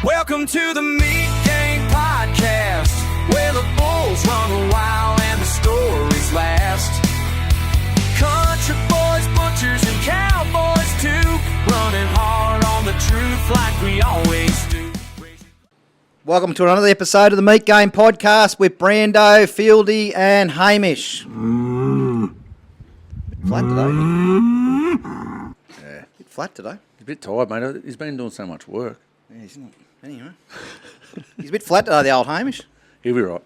Welcome to the Meat Game Podcast, where the bulls run wild and the stories last. Country boys, butchers, and cowboys too, running hard on the truth like we always do. Welcome to another episode of the Meat Game Podcast with Brando, Fieldy, and Hamish. Bit flat today, isn't he? Yeah, bit flat today. He's a bit tired, mate. He's been doing so much work. Yeah, he's not. Anyway, he's a bit flat today, the old Hamish. He'll be right.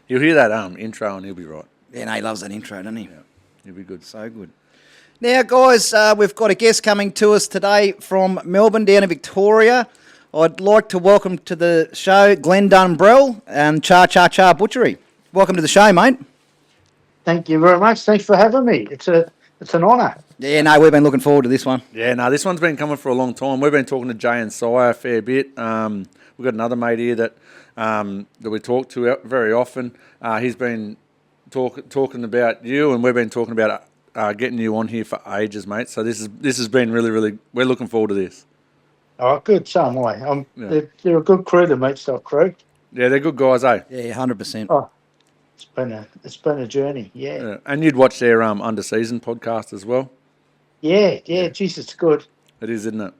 He'll hear that intro and he'll be right. Yeah, no, he loves that intro, doesn't he? Yeah, he'll be good. So good. Now, guys, we've got a guest coming to us today from Melbourne down in Victoria. I'd like to welcome to the show Glenn Dumbrell and Char Butchery. Welcome to the show, mate. Thank you very much. Thanks for having me. It's an honour. Yeah, no, we've been looking forward to this one. Yeah, no, this one's been coming for a long time. We've been talking to Jay and Si a fair bit. We've got another mate here that we talk to very often. He's been talking about you, and we've been talking about getting you on here for ages, mate. So this has been really, really. We're looking forward to this. Oh, good. So am I. They're a good crew, the Meatstock crew. Yeah, they're good guys, eh? Yeah, 100%. Oh, it's been a journey. Yeah. And you'd watch their under season podcast as well. Yeah. Geez, it's good, It is, isn't it?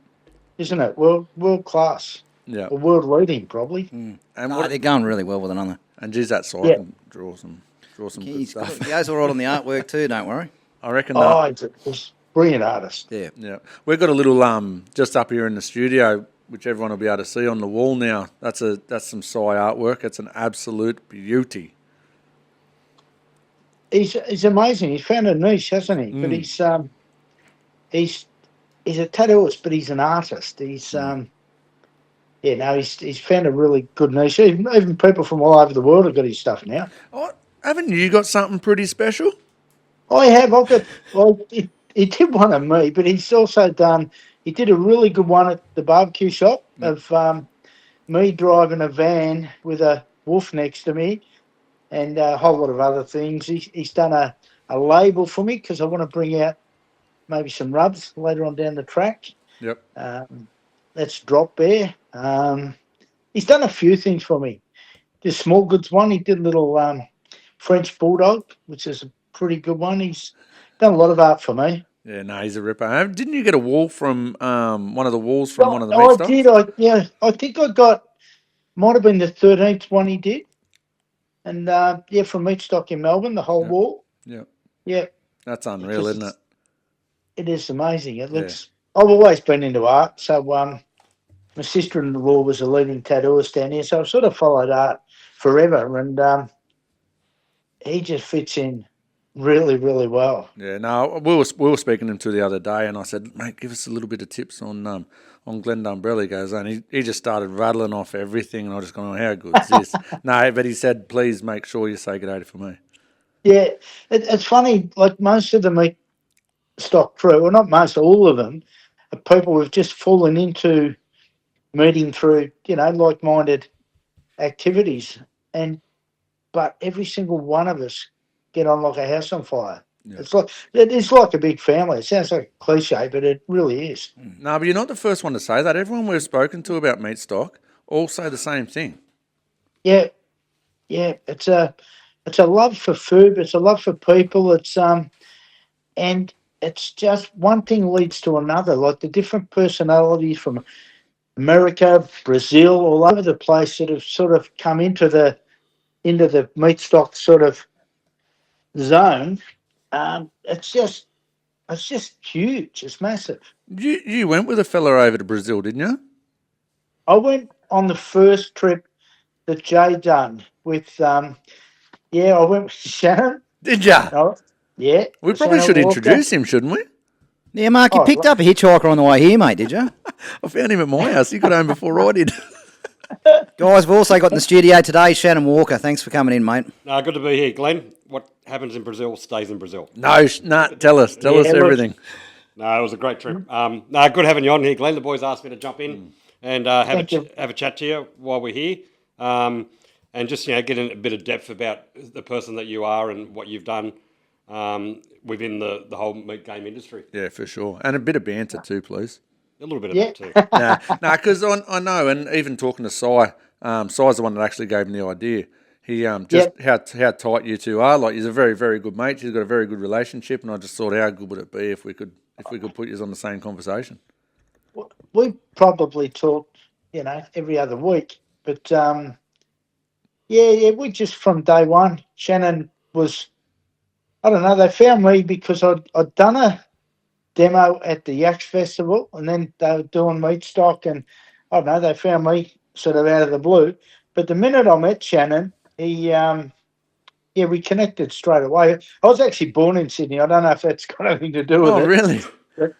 isn't it? World class. Yeah. Or world leading, probably. And No, they're going really well with another. And geez, that side Yeah. can draw some good He stuff. goes all right on the artwork too, don't worry. I reckon. Oh, it's a brilliant artist. Yeah. Yeah, we've got a little just up here in the studio, which everyone will be able to see on the wall now. That's some Si artwork. It's an absolute beauty. He's amazing. He's found a niche, hasn't he? But he's a tattooist, but he's an artist. He's he's found a really good niche. Even people from all over the world have got his stuff now. Oh, haven't you got something pretty special? I have. I've got. Well, he did one of me, but he's also done. He did a really good one at the barbecue shop of me driving a van with a wolf next to me, and a whole lot of other things. He's done a label for me because I want to bring out maybe some rubs later on down the track. Yep. That's Drop Bear. He's done a few things for me. The small goods one. He did a little French bulldog, which is a pretty good one. He's done a lot of art for me. Yeah, no, he's a ripper. Didn't you get a wall from one of the walls from one of the I Meatstocks? did. I think I got, might have been the 13th one he did. And, from Meatstock in Melbourne, the whole wall. Yeah. Yeah. That's unreal, isn't it? It is amazing. It looks, I've always been into art. So my sister-in-law was a leading tattooist down here, so I've sort of followed art forever. And he just fits in really, really well. Yeah, no, we were speaking to him the other day, and I said, mate, give us a little bit of tips on Glenn Dumbrell. He goes, and he just started rattling off everything, and I just going, oh, how good is this? No, but he said, please make sure you say good day for me. Yeah, it's funny, like most of the Meatstock crew, well, not most, all of them, are people who've just fallen into meeting through, like-minded activities. But every single one of us get on like a house on fire. Yeah. It's like a big family. It sounds like a cliche, but it really is. No, but you're not the first one to say that. Everyone we've spoken to about Meatstock all say the same thing. Yeah. It's a love for food. It's a love for people. It's and it's just one thing leads to another. Like the different personalities from America, Brazil, all over the place that have sort of come into the Meatstock sort of zone. It's just huge. It's massive. You went with a fella over to Brazil, didn't you? I went on the first trip that Jay done with. I went with Shannon. Did ya? Oh, yeah. We probably Shannon should Walker. introduce him, shouldn't we? Yeah, Mark, you picked up a hitchhiker on the way here, mate, did you? I found him at my house. He got home before I did. Guys, we've also got in the studio today Shannon Walker. Thanks for coming in, mate. Good to be here, Glenn. What happens in Brazil stays in Brazil. No, tell us everything. No, it was a great trip. Good having you on here, Glenn. The boys asked me to jump in and have a chat to you while we're here, and just get in a bit of depth about the person that you are and what you've done within the whole meat game industry. Yeah, for sure, and a bit of banter too, please. A little bit of Yeah. that too. Because I know, and even talking to Si's the one that actually gave me the idea. He just how tight you two are. Like, he's a very, very good mate. He's got a very good relationship, and I just thought, how good would it be if we could put you on the same conversation? We probably talk, every other week. But we just from day one. Shannon was, I don't know. They found me because I'd done a demo at the Yaks Festival, and then they were doing Meatstock, and I don't know. They found me sort of out of the blue. But the minute I met Shannon, he we connected straight away. I was actually born in Sydney. I don't know if that's got anything to do with Oh, it. really? But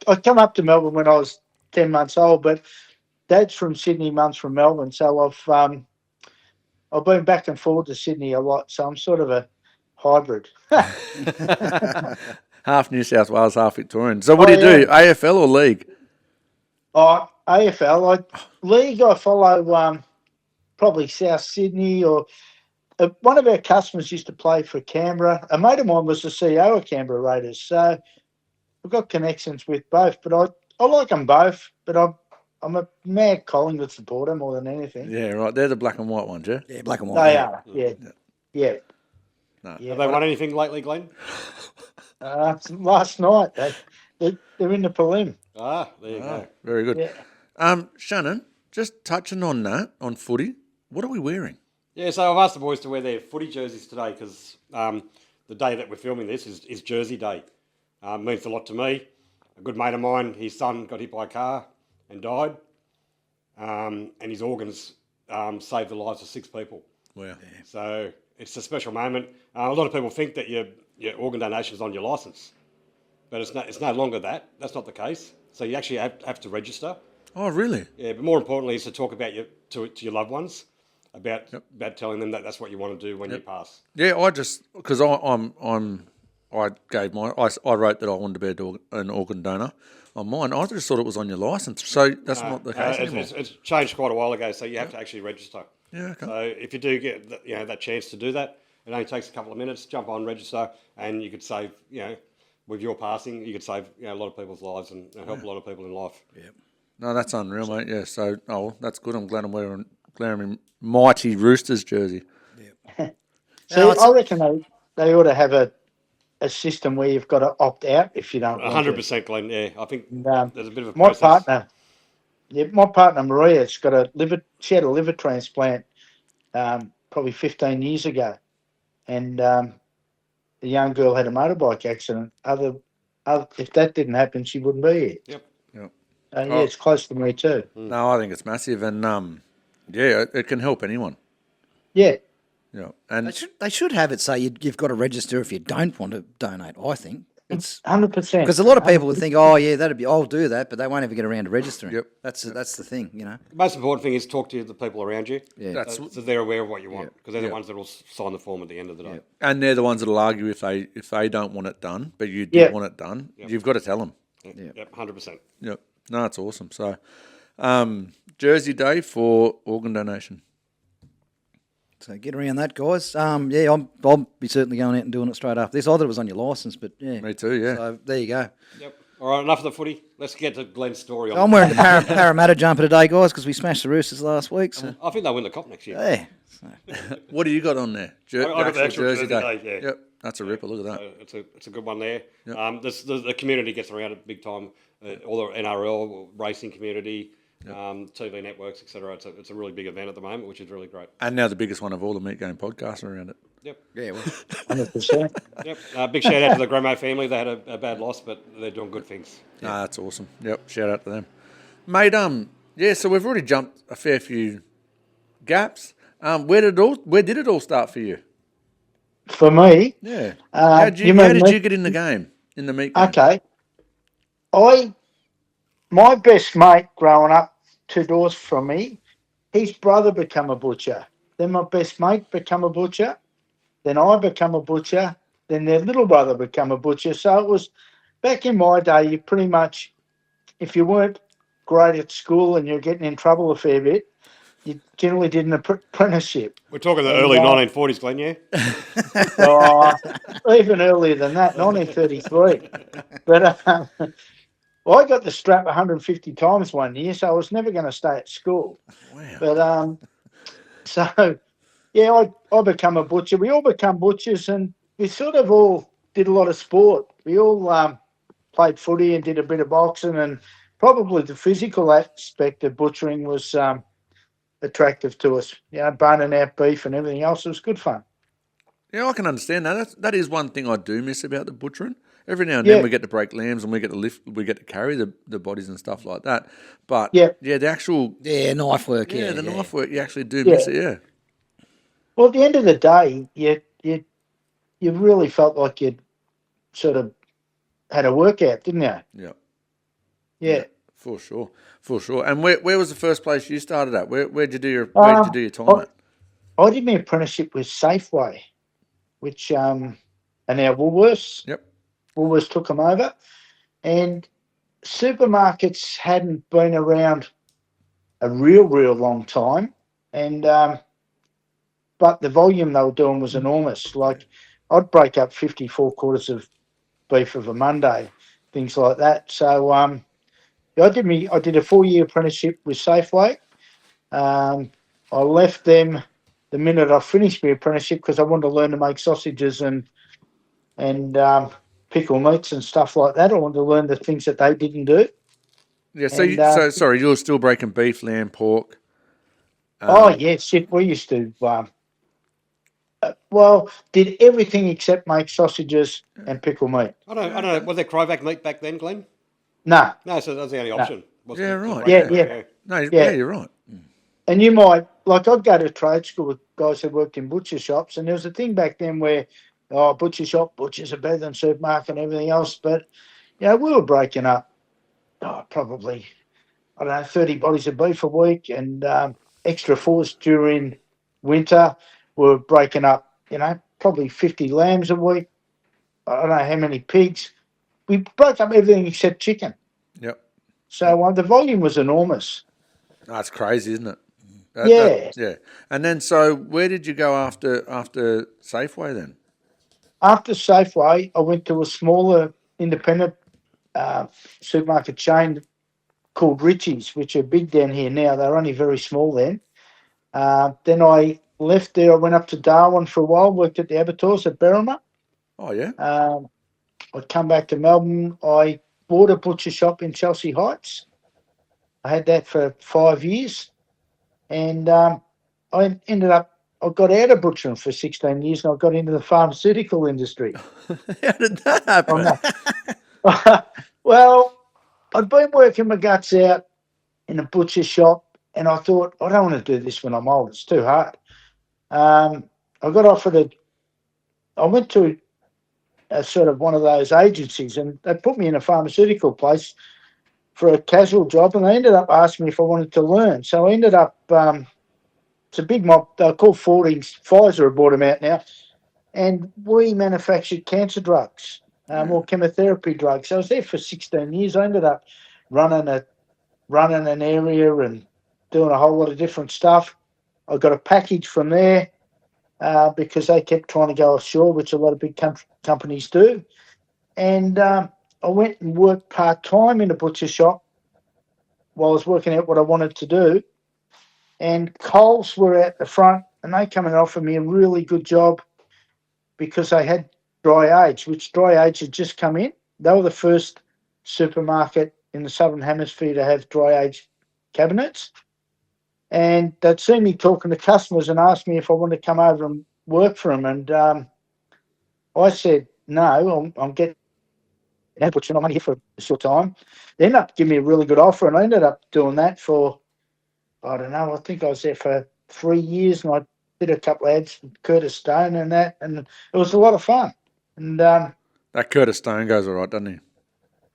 I come up to Melbourne when I was 10 months old, but Dad's from Sydney, Mum's from Melbourne, so I've been back and forward to Sydney a lot, so I'm sort of a hybrid. Half New South Wales, half Victorian. So what do you do? AFL or league? AFL. League, I follow probably South Sydney, or one of our customers used to play for Canberra. A mate of mine was the CEO of Canberra Raiders, so I've got connections with both, but I like them both, but I'm a mad Collingwood supporter more than anything. Yeah, right. They're the black and white ones, yeah? Yeah, black and white. They yeah. are, yeah. No. Yeah. Have they won anything lately, Glenn? Last night, they're in the prelim. There you go. Very good. Yeah. Shannon, just touching on that, on footy, what are we wearing? Yeah, so I've asked the boys to wear their footy jerseys today because the day that we're filming this is Jersey Day. It means a lot to me. A good mate of mine, his son got hit by a car and died, and his organs saved the lives of 6 people. Wow. Yeah. So it's a special moment. A lot of people think that your organ donation is on your licence, but it's no longer that. That's not the case. So you actually have to register. Oh, really? Yeah, but more importantly is to talk about to your loved ones, about telling them that that's what you want to do when you pass. Yeah, I just because I wrote that I wanted to be an organ donor on mine. I just thought it was on your license, so that's not the case anymore. It's changed quite a while ago, so you have to actually register. Yeah, okay. So if you do get that chance to do that, it only takes a couple of minutes. Jump on, register, and you could save with your passing, you could save a lot of people's lives and help a lot of people in life. Yeah. No, that's unreal, mate. Yeah, so that's good. I'm glad I'm wearing mighty Roosters jersey. Yeah. So I reckon they ought to have a system where you've got to opt out if you don't. 100%, Glenn. Yeah, I think there's a bit of a my process. My partner Maria's got she had a liver transplant probably 15 years ago, and the young girl had a motorbike accident. If that didn't happen, she wouldn't be here. Yep. It's close to me too. No, I think it's massive, and it can help anyone. Yeah. Yeah, and They should have it say you've got to register if you don't want to donate. I think it's 100%. because a lot of people would think, oh yeah, I'll do that, but they won't ever get around to registering. Yep. That's the thing, The most important thing is talk to the people around you. Yeah. So they're aware of what you want, because they're the ones that will sign the form at the end of the day. and they're the ones that'll argue if they don't want it done, but you do want it done. You've got to tell them. Yep, 100%. Yep. No, it's awesome. So, Jersey Day for organ donation. So get around that, guys. I'll be certainly going out and doing it straight after this. I thought it was on your licence, but yeah. Me too, yeah. So there you go. Yep. All right, enough of the footy. Let's get to Glenn's story. I'm wearing the Parramatta jumper today, guys, because we smashed the Roosters last week. So. I think they'll win the Cup next year. Yeah. What do you got on there? I got the actual Jersey Day, yeah. Yep, that's a ripper. Look at that. So it's a good one there. Yep. The community gets around it big time. All the NRL racing community, TV networks, etc. It's a really big event at the moment, which is really great. And now the biggest one of all, the Meat Game podcasts around it. Yep. Yeah, well, 100%. Yep. Big shout out to the Gramo family. They had a bad loss, but they're doing good things. Ah, that's awesome. Yep, shout out to them. Mate, so we've already jumped a fair few gaps. Where did it all start for you? For me, Yeah. How did you get in the game, in the meat game? Okay. My best mate growing up 2 doors from me, his brother became a butcher. Then my best mate became a butcher. Then I became a butcher. Then their little brother became a butcher. So it was, back in my day, you pretty much, if you weren't great at school and you're getting in trouble a fair bit, you generally did an apprenticeship. We're talking the early 1940s, Glenn, yeah? Even earlier than that, 1933. But Well, I got the strap 150 times one year, so I was never going to stay at school. Wow. But so yeah, I become a butcher. We all become butchers, and we sort of all did a lot of sport. We all played footy and did a bit of boxing, and probably the physical aspect of butchering was attractive to us. You know, burning out beef and everything else. It was good fun. Yeah, I can understand that. That is one thing I do miss about the butchering. Every now and Yeah. then we get to break lambs and we get to lift, we get to carry the bodies and stuff like that. But Yeah. the actual knife work. the knife work, you actually do Yeah. miss it. Yeah, Well, at the end of the day, you really felt like you'd sort of had a workout, didn't you? yeah, Yeah. for sure, for sure. And where was the first place you started at? Where'd you do your time I, at? I did my apprenticeship with Safeway, which are now Woolworths. Yep. Woolworths took them over, and supermarkets hadn't been around a real long time, and but the volume they were doing was enormous. Like I'd break up 54 quarters of beef of a Monday, things like that. So I did a 4-year apprenticeship with Safeway. I left them the minute I finished my apprenticeship because I wanted to learn to make sausages and pickle meats and stuff like that. I wanted to learn the things that they didn't do. Yeah. And So sorry, you're still breaking beef, lamb, pork. oh yeah, shit, we used to did everything except make sausages and pickle meat. I don't know. Was there Cryovac meat back then, Glenn? No, No, so that was the only option. Was Yeah, to right. break Yeah, it, yeah. No, Yeah. you're right. and you might like I'd go to trade school with guys who worked in butcher shops, and there was a thing back then where butchers are better than supermarket and everything else. But we were breaking up probably I don't know 30 bodies of beef a week, and extra force during winter. We're breaking up, probably 50 lambs a week. I don't know how many pigs. We broke up everything except chicken. Yep. So the volume was enormous. That's crazy, isn't it? Yeah. Yeah. And then, so where did you go after Safeway then? After Safeway, I went to a smaller independent supermarket chain called Richie's, which are big down here now. They're only very small then. Then I left there. I went up to Darwin for a while, worked at the abattoirs at Berrima. Oh yeah. I'd come back to Melbourne. I bought a butcher shop in Chelsea Heights. I had that for 5 years. And I got out of butchering for 16 years and I got into the pharmaceutical industry. How did that happen? Well, I'd been working my guts out in a butcher shop and I thought, I don't want to do this when I'm old. It's too hard. I got offered I went to a sort of one of those agencies and they put me in a pharmaceutical place for a casual job and they ended up asking me if I wanted to learn. So I ended up, it's a big mob, they're called Fieldy. Pfizer have bought them out now. And we manufactured cancer drugs, or chemotherapy drugs. So I was there for 16 years. I ended up running an area and doing a whole lot of different stuff. I got a package from there because they kept trying to go offshore, which a lot of big companies do. And I went and worked part-time in a butcher shop while I was working out what I wanted to do. And Coles were at the front and they come and offered me a really good job because they had dry age, which dry age had just come in. They were the first supermarket in the Southern Hemisphere to have dry age cabinets. And they'd seen me talking to customers and asked me if I wanted to come over and work for them. And I said, no, I'm getting out, but I'm only here for a short time. They ended up giving me a really good offer, and I ended up doing that for, I don't know, I think I was there for 3 years, and I did a couple of ads with Curtis Stone and that, and it was a lot of fun. And That Curtis Stone goes all right, doesn't he?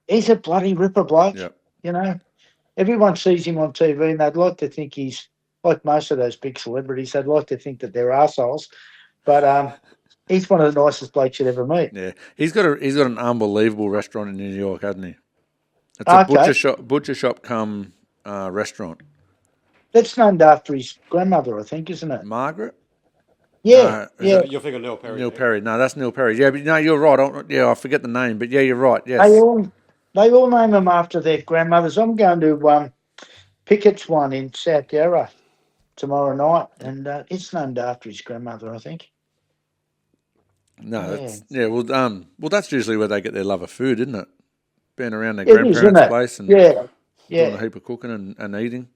he's a bloody ripper bloke. Yep. Everyone sees him on TV and they'd like to think he's like most of those big celebrities. They'd like to think that they're arseholes, but he's one of the nicest blokes you'd ever meet. Yeah. He's got an unbelievable restaurant in New York, hasn't he? It's a butcher shop come restaurant. That's named after his grandmother, I think, isn't it? Margaret? Yeah, yeah. You're thinking Neil Perry. Neil Perry. No, that's Neil Perry. Yeah, but no, you're right. I forget the name, but yeah, you're right. Yes. They all name them after their grandmothers. I'm going to Pickett's one in South Yarra tomorrow night, and it's named after his grandmother, I think. No, Yeah. well, that's usually where they get their love of food, isn't it? Being around their It is, isn't grandparents' it? place and Yeah, doing a yeah. heap of cooking and eating.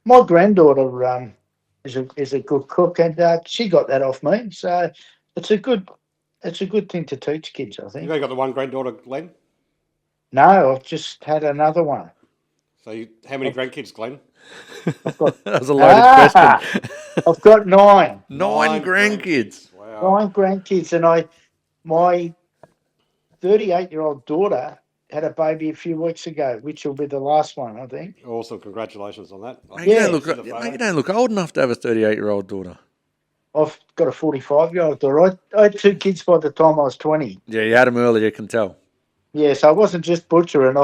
My granddaughter is a good cook, and she got that off me. So it's a good thing to teach kids, I You've think. only got the one granddaughter, Glenn. No, I've just had another one. So how many grandkids, Glenn? I've got That was a loaded question. I've got nine. 9 grandkids. Wow. 9 grandkids, and my 38-year-old daughter had a baby a few weeks ago, which will be the last one, I think. Awesome. Congratulations on that. Mate, Yeah. you don't look old enough to have a 38-year-old daughter. I've got a 45-year-old daughter. I had 2 kids by the time I was 20. Yeah, you had him earlier, you can tell. Yeah, so I wasn't just butchering.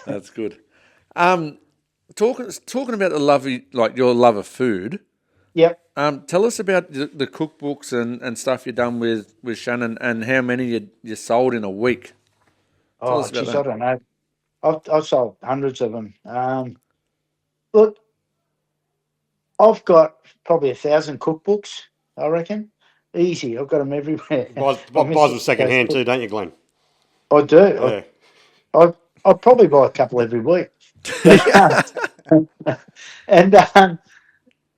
That's good. Talking about the love, like your love of food. Yep. Tell us about the cookbooks and stuff you've done with Shannon and how many you sold in a week. Tell us about Geez, that. I don't know. I've sold hundreds of them. Look, I've got probably 1,000 cookbooks, I reckon. Easy. I've got them everywhere. Buys My them missus second goes, hand too, don't you, Glenn? I do. Yeah. I probably buy a couple every week. But, and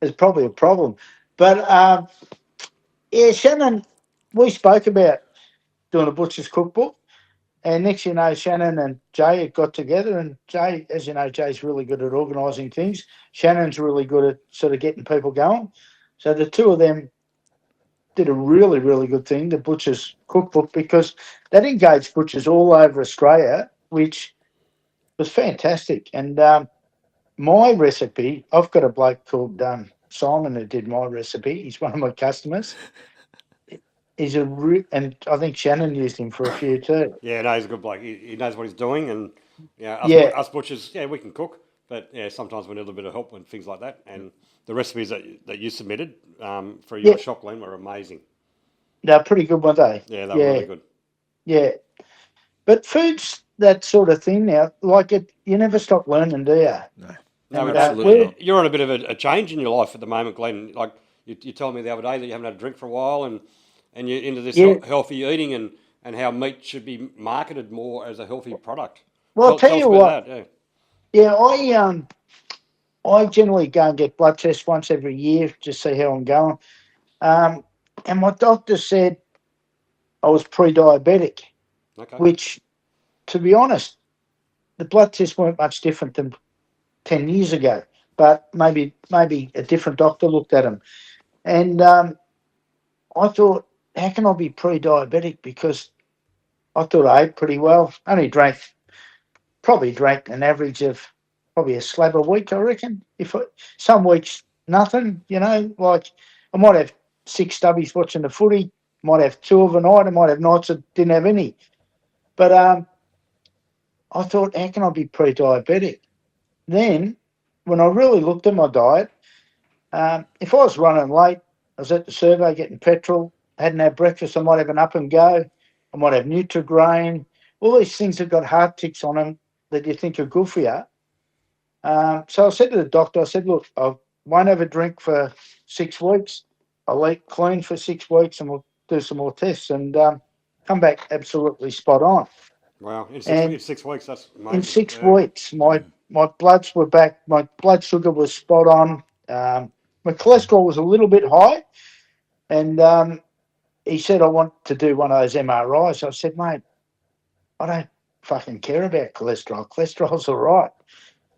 it's probably a problem. But yeah, Shannon, we spoke about doing a butcher's cookbook. And next you know, Shannon and Jay had got together, and Jay, as you know, Jay's really good at organising things. Shannon's really good at sort of getting people going. So the two of them did a really, really good thing, the Butcher's Cookbook, because that engaged butchers all over Australia, which was fantastic. And my recipe, I've got a bloke called Simon who did my recipe. He's one of my customers. And I think Shannon used him for a few too. Yeah, no, he's a good bloke. He knows what he's doing, and Yeah, us butchers, yeah, we can cook, but yeah, sometimes we need a little bit of help and things like that. And the recipes that you submitted for your yeah, shop, Glenn, were amazing. they're pretty good, weren't they? Yeah, they were really good. Yeah. But food's that sort of thing now. Like you never stop learning, do you? No, No, And absolutely not. you're on a bit of a change in your life at the moment, Glenn. Like you told me the other day that you haven't had a drink for a while, and you're into this yeah. healthy eating and how meat should be marketed more as a healthy product. Well, I'll tell Tell us you about what. that. Yeah, I generally go and get blood tests once every year to see how I'm going. Um, and my doctor said I was pre-diabetic, Yeah. Okay. which, to be honest, the blood tests weren't much different than 10 years ago. But maybe a different doctor looked at them, and I thought, how can I be pre-diabetic? Because I thought I ate pretty well. Only probably drank an average of probably a slab a week, I reckon. Some weeks nothing, like I might have 6 stubbies watching the footy, might have 2 of a night, I might have nights that didn't have any. But I thought, how can I be pre-diabetic? Then, when I really looked at my diet, if I was running late, I was at the survey getting petrol, hadn't had breakfast, I might have an up and go, I might have Nutrigrain, all these things that got heart ticks on them that you think are good for you. So I said to the doctor, I said, look, I won't have a drink for 6 weeks. I'll eat clean for 6 weeks and we'll do some more tests and come back absolutely spot on. Wow. In And 6 weeks, that's amazing. in 6 Yeah. weeks, my bloods were back. My blood sugar was spot on. My cholesterol was a little bit high. And he said, I want to do one of those MRIs. I said, mate, I don't fucking care about cholesterol. Cholesterol's all right.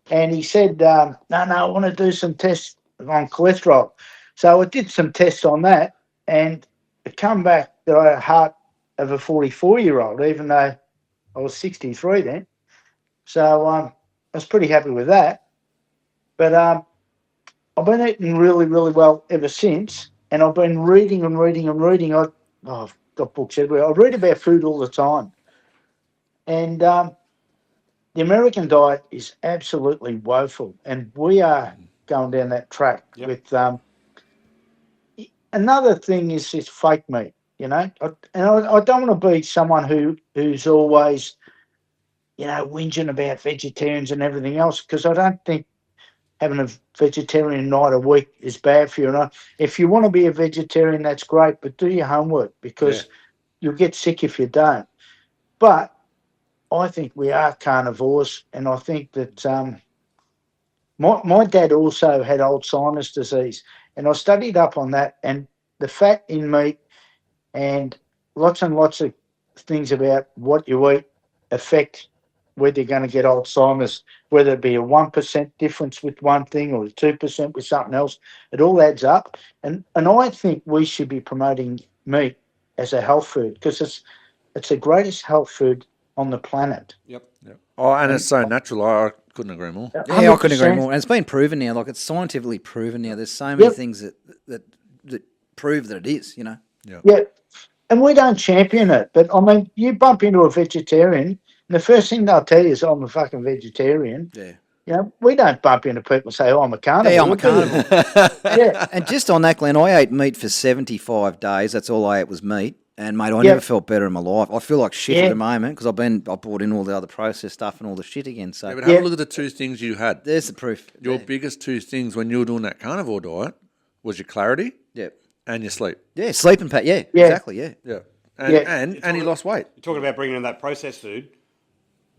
And he said, no, I want to do some tests on cholesterol. So I did some tests on that, and it come back that I had a heart of a 44-year-old, even though I was 63 then. So I was pretty happy with that. But I've been eating really, really well ever since, and I've been reading and reading and reading. I've got books everywhere. I read about food all the time. And the American diet is absolutely woeful, and we are going down that track Yep. with another thing is this fake meat. you know. I don't want to be someone who's always, whinging about vegetarians and everything else, because I don't think having a vegetarian night a week is bad for you. And if you want to be a vegetarian, that's great, but do your homework, because you'll get sick if you don't. But I think we are carnivores, and I think that my dad also had Alzheimer's disease, and I studied up on that, and the fat in meat and lots of things about what you eat affect whether you're going to get Alzheimer's, whether it be a 1% difference with one thing or 2% with something else. It all adds up. And I think we should be promoting meat as a health food, because it's the greatest health food on the planet. Yep. Oh, and it's so natural. I couldn't agree more. Yeah, I couldn't agree more. And it's been proven now. Like, it's scientifically proven now. There's so many things that prove that it is. Yeah. And we don't champion it. But, I mean, you bump into a vegetarian, and the first thing they'll tell you is, I'm a fucking vegetarian. Yeah. We don't bump into people and say, I'm a carnivore. Yeah, I'm a carnivore. Yeah. And just on that, Glenn, I ate meat for 75 days. That's all I ate was meat. And, mate, I never felt better in my life. I feel like shit at the moment because I bought in all the other processed stuff and all the shit again. So But have a look at the two things you had. there's the proof. Your biggest two things when you were doing that carnivore diet was your clarity and your sleep. Yeah, sleeping pat. Yeah, exactly. Yeah. Yeah. And he lost weight. You're talking about bringing in that processed food.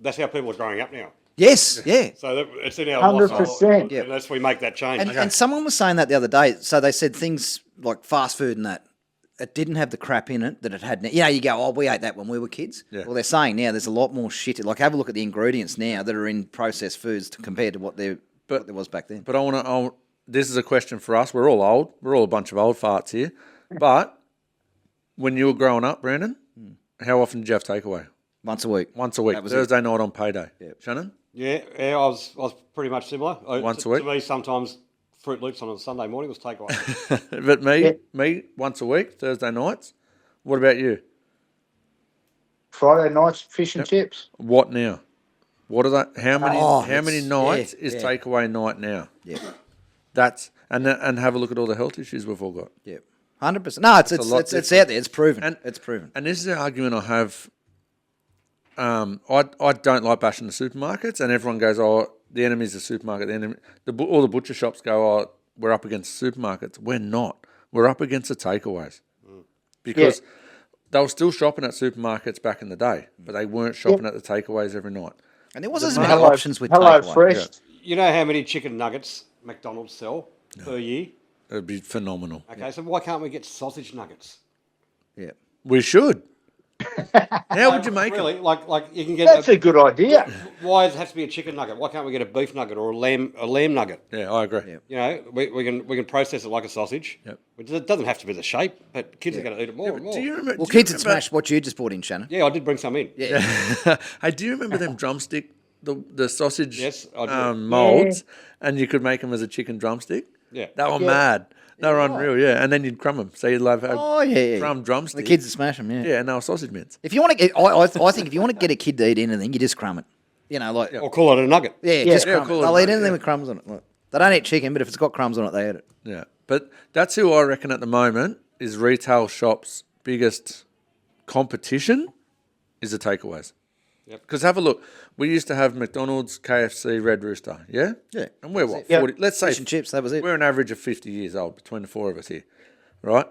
That's how people are growing up now. Yes. Yeah. So it's in our 100%. lifestyle unless we make that change. And someone was saying that the other day. So they said things like fast food and that, it didn't have the crap in it that it had now. You go, oh, we ate that when we were kids. Yeah. Well, they're saying now there's a lot more shit. Like, have a look at the ingredients now that are in processed foods compared to what there was back then. But this is a question for us. We're all old. We're all a bunch of old farts here. But when you were growing up, Brandon, how often did you have takeaway? Once a week. Once a week. Thursday night on payday. Yeah. Shannon? Yeah, I was pretty much similar. Once a week? To me, sometimes Fruit Loops on a Sunday morning was takeaway. But me, once a week, Thursday nights. What about you? Friday nights, fish and chips. What now? What are that? How many nights is takeaway night now? Yeah. That's and have a look at all the health issues we've all got. Yeah. 100%. No, it's out there. It's proven. It's proven. And this is the argument I have. I don't like bashing the supermarkets, and everyone goes, "Oh, the enemy's the supermarket." All the butcher shops go, "Oh, we're up against the supermarkets." We're not. We're up against the takeaways because they were still shopping at supermarkets back in the day, but they weren't shopping at the takeaways every night. And there wasn't as many options with takeaway. Fresh. Yeah. You know how many chicken nuggets McDonald's sell per year? It'd be phenomenal. Okay, so why can't we get sausage nuggets? Yeah. We should. How would you make Really? it? Like you can get. That's a good idea. Why does it have to be a chicken nugget? Why can't we get a beef nugget or a lamb nugget? Yeah, I agree. Yeah. You know, we can process it like a sausage. Yep. It doesn't have to be the shape, but kids are going to eat it more and more. Do you remember? Well, kids had smashed what you just brought in, Shannon. Yeah, I did bring some in. Yeah. Hey, do you remember them drumstick, the sausage Yes, I do. molds, and you could make them as a chicken drumstick? Yeah. They were mad. They were unreal, yeah. And then you'd crumb them. So you'd have crumb drumsticks. The kids would smash them, yeah. Yeah, and they were sausage mints. If you want to get, I think if you want to get a kid to eat anything, you just crumb it. Or call it a nugget. Just crumb call it. it They'll a eat nugget, anything with crumbs on it. Look, they don't eat chicken, but if it's got crumbs on it, they eat it. Yeah. But that's who I reckon at the moment is retail shops' biggest competition is the takeaways. Yep. Because have a look. We used to have McDonald's, KFC, Red Rooster, yeah? Yeah. And we're what, Yep. 40? Let's say Fish and chips, that was it. we're an average of 50 years old between the four of us here, right?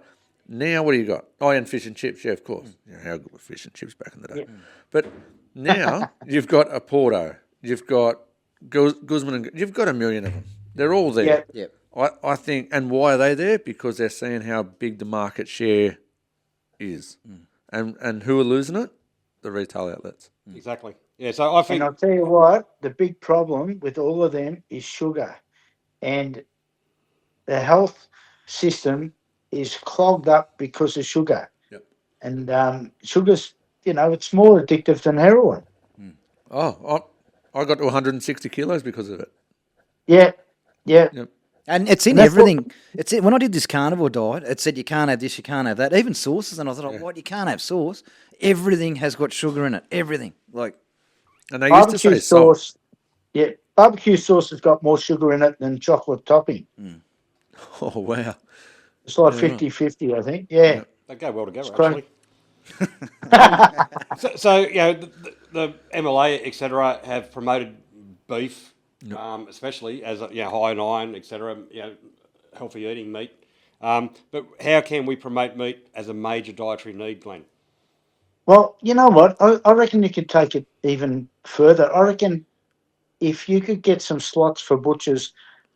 Now what do you got? Oh, and fish and chips, yeah, of course. Yeah, how good were fish and chips back in the day? But now you've got a Porto, you've got Guzman, and you've got a million of them. They're all there. Yep. I think, and why are they there? Because they're seeing how big the market share is. And who are losing it? The retail outlets. Exactly. Yeah, so I think And I'll tell you what, the big problem with all of them is sugar. And the health system is clogged up because of sugar. Yep. And sugar's, it's more addictive than heroin. Oh, I got to 160 kilos because of it. Yeah. Yep. And it's in that's everything. When I did this carnivore diet, it said you can't have this, you can't have that. Even sauces. And I thought, what? You can't have sauce? Everything has got sugar in it. Everything. And they used to say sauce. Yeah, barbecue sauce has got more sugar in it than chocolate topping. Oh, wow. It's like 50-50, I think. Yeah. They go well together, It's great. actually. So the MLA, etc., have promoted beef, especially as high in iron, etc., healthy eating meat. But how can we promote meat as a major dietary need, Glenn? Well, you know what? I reckon you could take it even further. I reckon if you could get some slots for butchers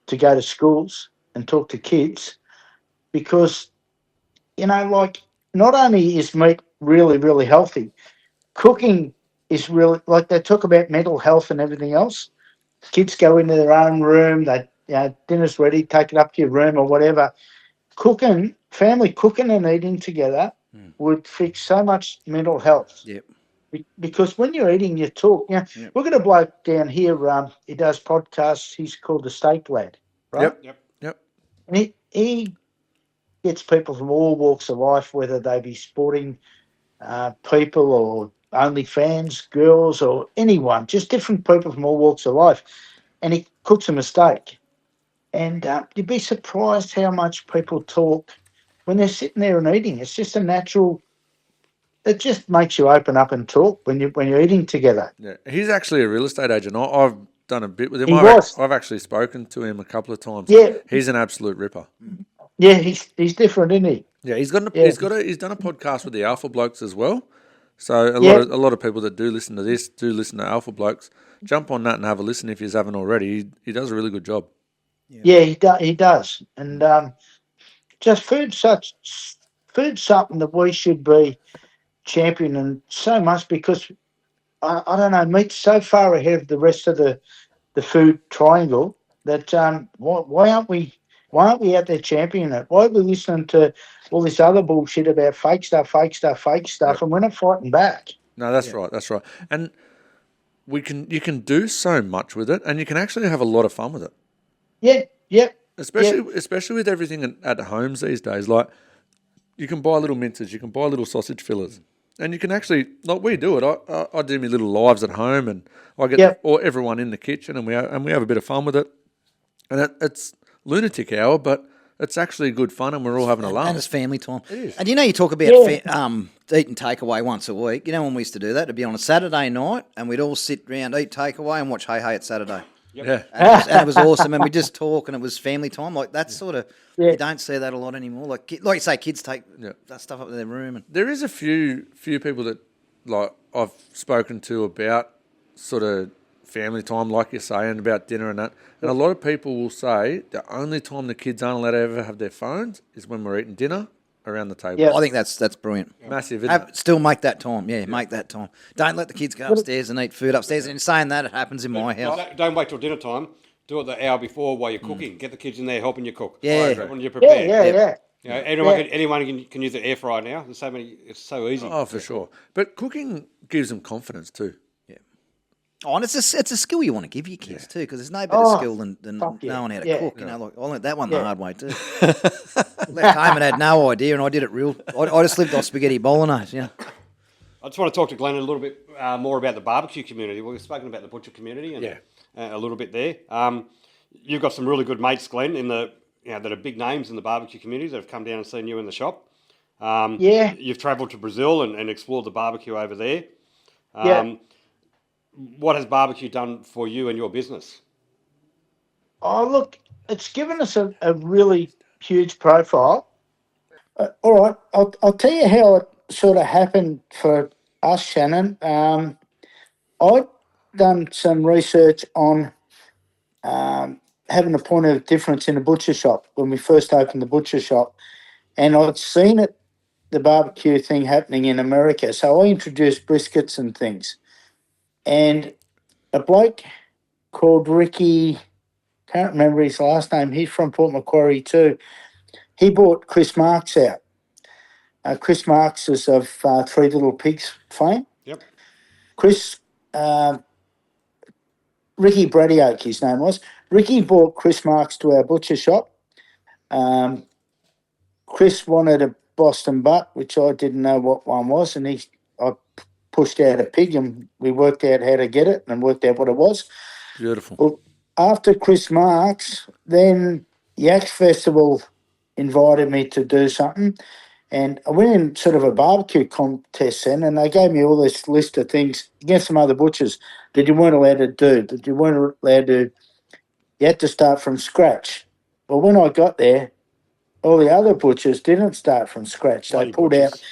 to go to schools and talk to kids, because, like, not only is meat really, really healthy, cooking is really, like, they talk about mental health and everything else. Kids go into their own room, dinner's ready, take it up to your room or whatever. Family cooking and eating together would fix so much mental health. Yep. Because when you're eating, you talk. Yep. We've got a bloke down here. He does podcasts. He's called the Steak Lad, right? Yep. And he gets people from all walks of life, whether they be sporting people or only fans, girls, or anyone, just different people from all walks of life. And he cooks them a steak. And you'd be surprised how much people talk when they're sitting there and eating. It's just a natural. It just makes you open up and talk when you're eating together. Yeah, he's actually a real estate agent. I've done a bit with him. He I've, was. I've actually spoken to him a couple of times. Yeah. He's an absolute ripper. Yeah, he's different, isn't he? Yeah, he's done a podcast with the Alpha Blokes as well. So a lot of people that do listen to this do listen to Alpha Blokes. Jump on that and have a listen if you haven't already. He does a really good job. Yeah, he does. And just food's something that we should be championing so much, because I don't know, meat's so far ahead of the rest of the food triangle that why aren't we out there championing it? Why are we listening to all this other bullshit about fake stuff, and we're not fighting back? No, that's right. That's right. And you can do so much with it, and you can actually have a lot of fun with it. Yeah. Especially with everything at homes these days. Like, you can buy little minces, you can buy little sausage fillers, and you can actually, like we do it. I do my little lives at home, and I get everyone in the kitchen, and we have a bit of fun with it. And it's lunatic hour, but it's actually good fun, and we're all having a laugh. And it's family time. It is. And you talk about eating takeaway once a week. You know when we used to do that? It'd be on a Saturday night, and we'd all sit round, eat takeaway, and watch Hey Hey It's Saturday. Yeah. And it was awesome, and we just talk, and it was family time. Like, that's sort of, you don't see that a lot anymore. Like you say, kids take that stuff up to their room. And There is a few people that, like, I've spoken to about sort of family time, like you're saying, about dinner and that. And a lot of people will say the only time the kids aren't allowed to ever have their phones is when we're eating dinner around the table. I think that's brilliant. Massive, isn't it? Still make that time. Yeah, make that time. Don't let the kids go upstairs and eat food upstairs. And in saying that, it happens in my house. Don't wait till dinner time. Do it the hour before while you're cooking. Get the kids in there helping you cook. Yeah. When you're prepared. Yeah. Anyone can use the air fryer now. There's so many. It's so easy. Oh, for sure. But cooking gives them confidence too. Oh, and it's a skill you want to give your kids too, because there's no better skill than knowing how to cook. You know, like, I learned that one the hard way too. Left home and had no idea, and I did it real. I just lived off spaghetti bolognese. Yeah. I just want to talk to Glenn a little bit more about the barbecue community. We've spoken about the butcher community and a little bit there. You've got some really good mates, Glenn, that are big names in the barbecue community that have come down and seen you in the shop. You've travelled to Brazil and explored the barbecue over there. What has barbecue done for you and your business? Oh, look, it's given us a really huge profile. All right, I'll tell you how it sort of happened for us, Shannon. I'd done some research on having a point of difference in a butcher shop when we first opened the butcher shop, and I'd seen the barbecue thing happening in America. So I introduced briskets and things. And a bloke called Ricky, can't remember his last name, he's from Port Macquarie too. He bought Chris Marks out. Chris Marks is of Three Little Pigs fame. Yep. Ricky Bradioak, his name was. Ricky bought Chris Marks to our butcher shop. Chris wanted a Boston butt, which I didn't know what one was, and I pushed out a pig, and we worked out how to get it and worked out what it was. Beautiful. Well, after Chris Marks, then Yaks Festival invited me to do something, And I went in sort of a barbecue contest then, and they gave me all this list of things against some other butchers that you weren't allowed to do, that you weren't allowed to, you had to start from scratch. Well, when I got there, all the other butchers didn't start from scratch. Bloody butchers.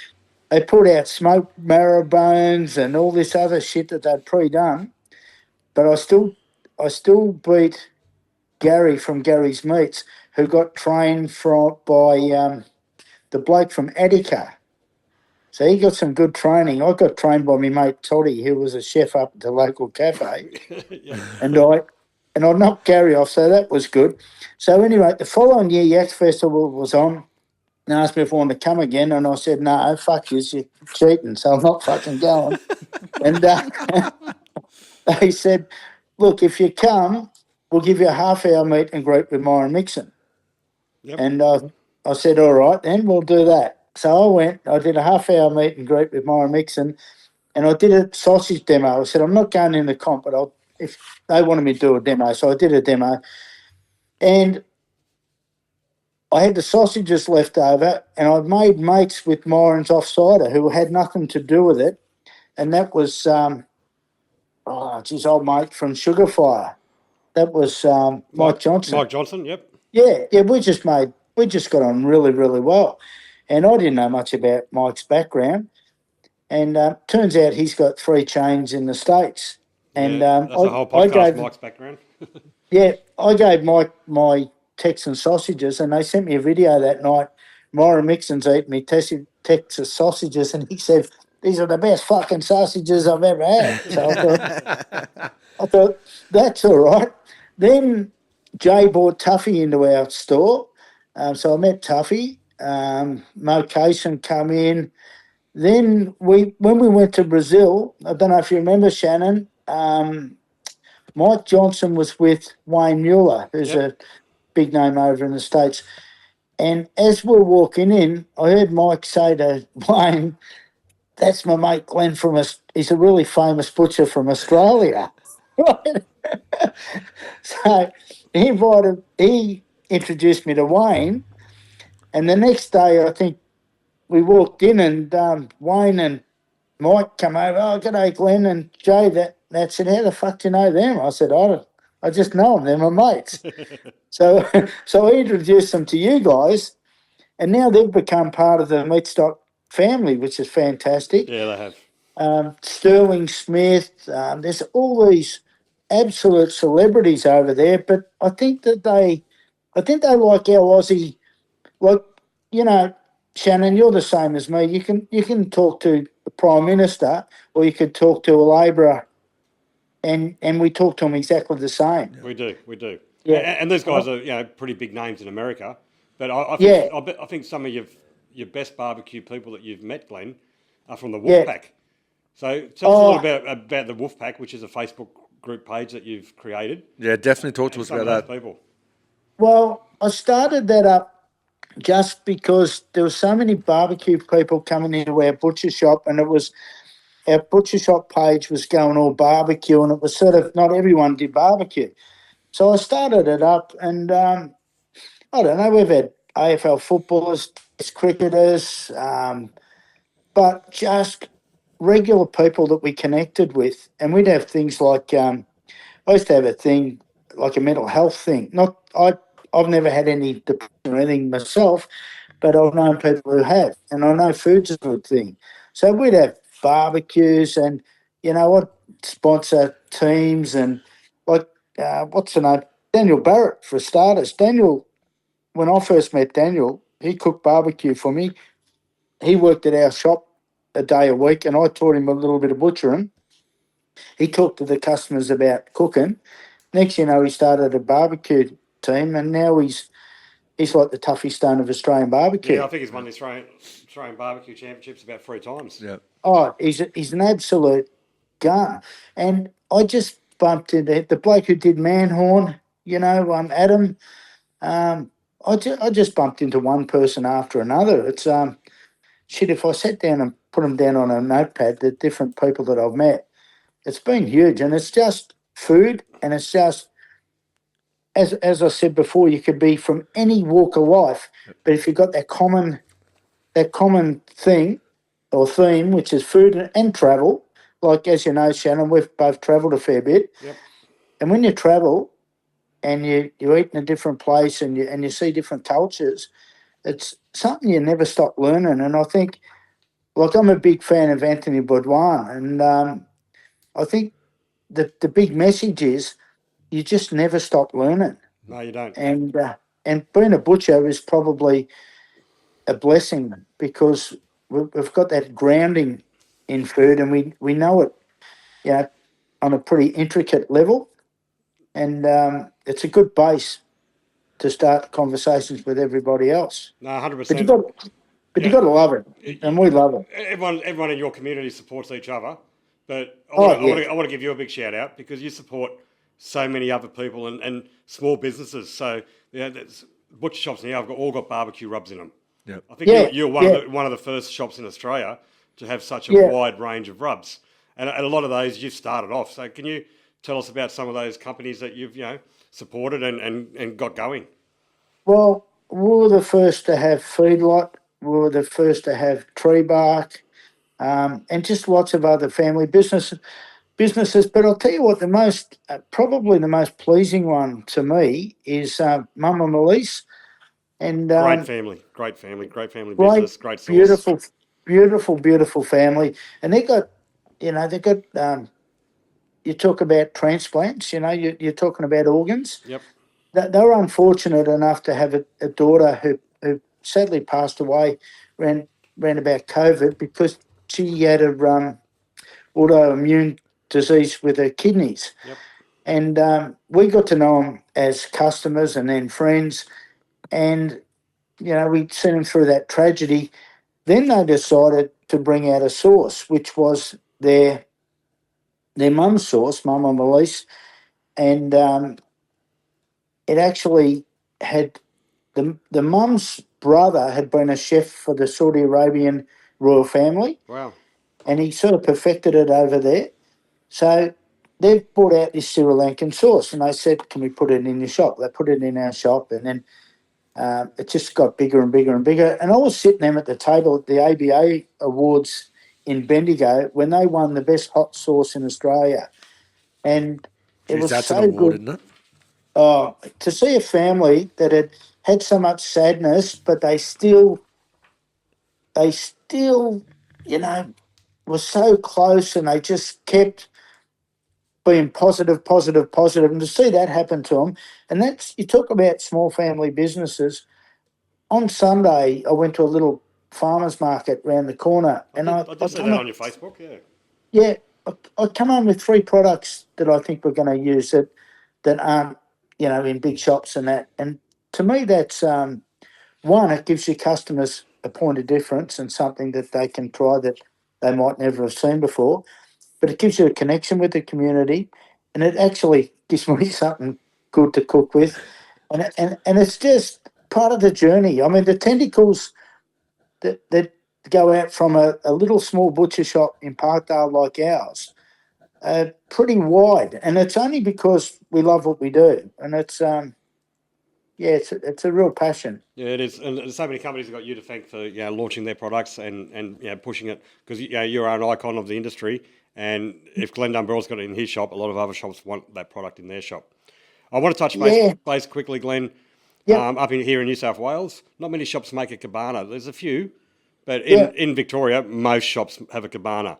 They pulled out smoked marrow bones and all this other shit that they'd pre-done. But I still beat Gary from Gary's Meats, who got trained by the bloke from Attica. So he got some good training. I got trained by my mate Toddy, who was a chef up at the local cafe, and I knocked Gary off. So that was good. So anyway, the following year, Yaks Festival was on. And asked me if I wanted to come again, and I said, no, fuck you, you're cheating, so I'm not fucking going. And they said, look, if you come, we'll give you a half-hour meet and greet with Myron Mixon. Yep. And I said, all right, then we'll do that. So I went, I did a half-hour meet and greet with Myron Mixon, and I did a sausage demo. I said, I'm not going in the comp, but if they wanted me to do a demo. So I did a demo. And I had the sausages left over, and I'd made mates with Myron's offsider who had nothing to do with it, and that was old mate from Sugarfire. That was Mike Johnson. Mike Johnson, yep. Yeah, we just got on really, really well, and I didn't know much about Mike's background, and turns out he's got 3 chains in the States, and That's a whole podcast, Mike's background. Yeah, I gave Mike my Texan sausages, and they sent me a video that night. Myron Mixon's eating me Texas sausages, and he said, these are the best fucking sausages I've ever had. So I thought that's all right. Then Jay brought Tuffy into our store. So I met Tuffy. Mo Cason come in. Then when we went to Brazil, I don't know if you remember, Shannon, Mike Johnson was with Wayne Mueller, who's a big name over in the States. And as we're walking in, I heard Mike say to Wayne, that's my mate Glenn he's a really famous butcher from Australia. So he introduced me to Wayne. And the next day, I think we walked in and Wayne and Mike come over, oh, g'day, Glenn and Jay. That said, how the fuck do you know them? I said, I just know them. They're my mates. So I introduced them to you guys, and now they've become part of the Meatstock family, which is fantastic. Yeah, they have. Sterling Smith, there's all these absolute celebrities over there, but I think they like our Aussie, like, you know, Shannon, you're the same as me. You can talk to the Prime Minister, or you could talk to a labourer, and we talk to them exactly the same. We do. Yeah. And these guys are pretty big names in America. But I think some of your best barbecue people that you've met, Glenn, are from the Wolfpack. So tell us a little about the Wolfpack, which is a Facebook group page that you've created. Yeah, definitely talk to us about that. People. Well, I started that up just because there were so many barbecue people coming into our butcher shop, and our butcher shop page was going all barbecue, and it was sort of not everyone did barbecue. So I started it up, and I don't know, we've had AFL footballers, cricketers, but just regular people that we connected with. And we'd have things like, I used to have a thing, like a mental health thing. I've never had any depression or anything myself, but I've known people who have, and I know food's a good thing. So we'd have barbecues, and, you know what, sponsor teams, and like, what's the name? Daniel Barrett, for starters. Daniel, when I first met Daniel, he cooked barbecue for me. He worked at our shop a day a week, and I taught him a little bit of butchering. He talked to the customers about cooking. Next you know, he started a barbecue team, and now he's like the Tuffy Stone of Australian barbecue. Yeah, I think he's won the Australian Barbecue Championships about 3 times. Yeah. Oh, he's an absolute gun. And I just bumped into the bloke who did Manhorn, you know, Adam. I just bumped into one person after another. It's if I sat down and put them down on a notepad, the different people that I've met, it's been huge. And it's just food, and it's just, as I said before, you could be from any walk of life, but if you've got that common that common thing or theme, which is food and travel. Like, as you know, Shannon, we've both travelled a fair bit. Yep. And when you travel and you eat in a different place and you see different cultures, it's something you never stop learning. And I think, like, I'm a big fan of Anthony Bourdain, and I think the big message is you just never stop learning. No, you don't. And being a butcher is probably a blessing because we've got that grounding in food, and we know it, you know, on a pretty intricate level, and it's a good base to start conversations with everybody else. No, 100%. But you Yeah. got to love it, and we love it. Everyone in your community supports each other, but I Oh, want to give you a big shout out because you support so many other people and small businesses. So there's butcher shops now have all got barbecue rubs in them. Yep. I think Yeah, you're one of the first shops in Australia to have such a Yeah. wide range of rubs, and a lot of those you've started off. So can you tell us about some of those companies that you've supported and got going? Well, we were the first to have feedlot. We were the first to have tree bark, and just lots of other family businesses. But I'll tell you what, probably the most pleasing one to me is Mum and Melise, and Great family, great great, business, great sauce. beautiful family. And they got. You talk about transplants. You're talking about organs. Yep. They were unfortunate enough to have a daughter who sadly passed away ran about COVID because she had a autoimmune disease with her kidneys. Yep. And we got to know them as customers and then friends. And, we'd seen them through that tragedy. Then they decided to bring out a sauce, which was their mum's sauce, Mum and Melise. And it actually had the mum's brother had been a chef for the Saudi Arabian royal family, Wow. and he sort of perfected it over there. So they've brought out this Sri Lankan sauce, and they said, "Can we put it in your shop?" They put it in our shop, and then it just got bigger and bigger and bigger. And I was sitting them at the table at the ABA Awards in Bendigo when they won the best hot sauce in Australia, and it Jeez, was that's so an award, good. isn't it? To see a family that had so much sadness, but they still, were so close, and they just kept being positive, positive, positive, and to see that happen to them. And that's, you talk about small family businesses. On Sunday, I went to a little farmers market round the corner, and I did see that on your Facebook. Yeah. yeah, I come home with 3 products that I think we're going to use that aren't, in big shops and that. And to me, that's one, it gives your customers a point of difference and something that they can try that they might never have seen before. But it gives you a connection with the community, and it actually gives me something good to cook with. And it's just part of the journey. I mean, the tentacles that go out from a little small butcher shop in Parkdale like ours pretty wide, and it's only because we love what we do, and it's it's a real passion. Yeah, it is, and so many companies have got you to thank for launching their products and pushing it because you're an icon of the industry. And if Glenn Dumbrell's got it in his shop, a lot of other shops want that product in their shop. I want to touch base quickly, Glenn. Yep. Up in here in New South Wales, not many shops make a cabana. There's a few, but in Victoria, most shops have a cabana.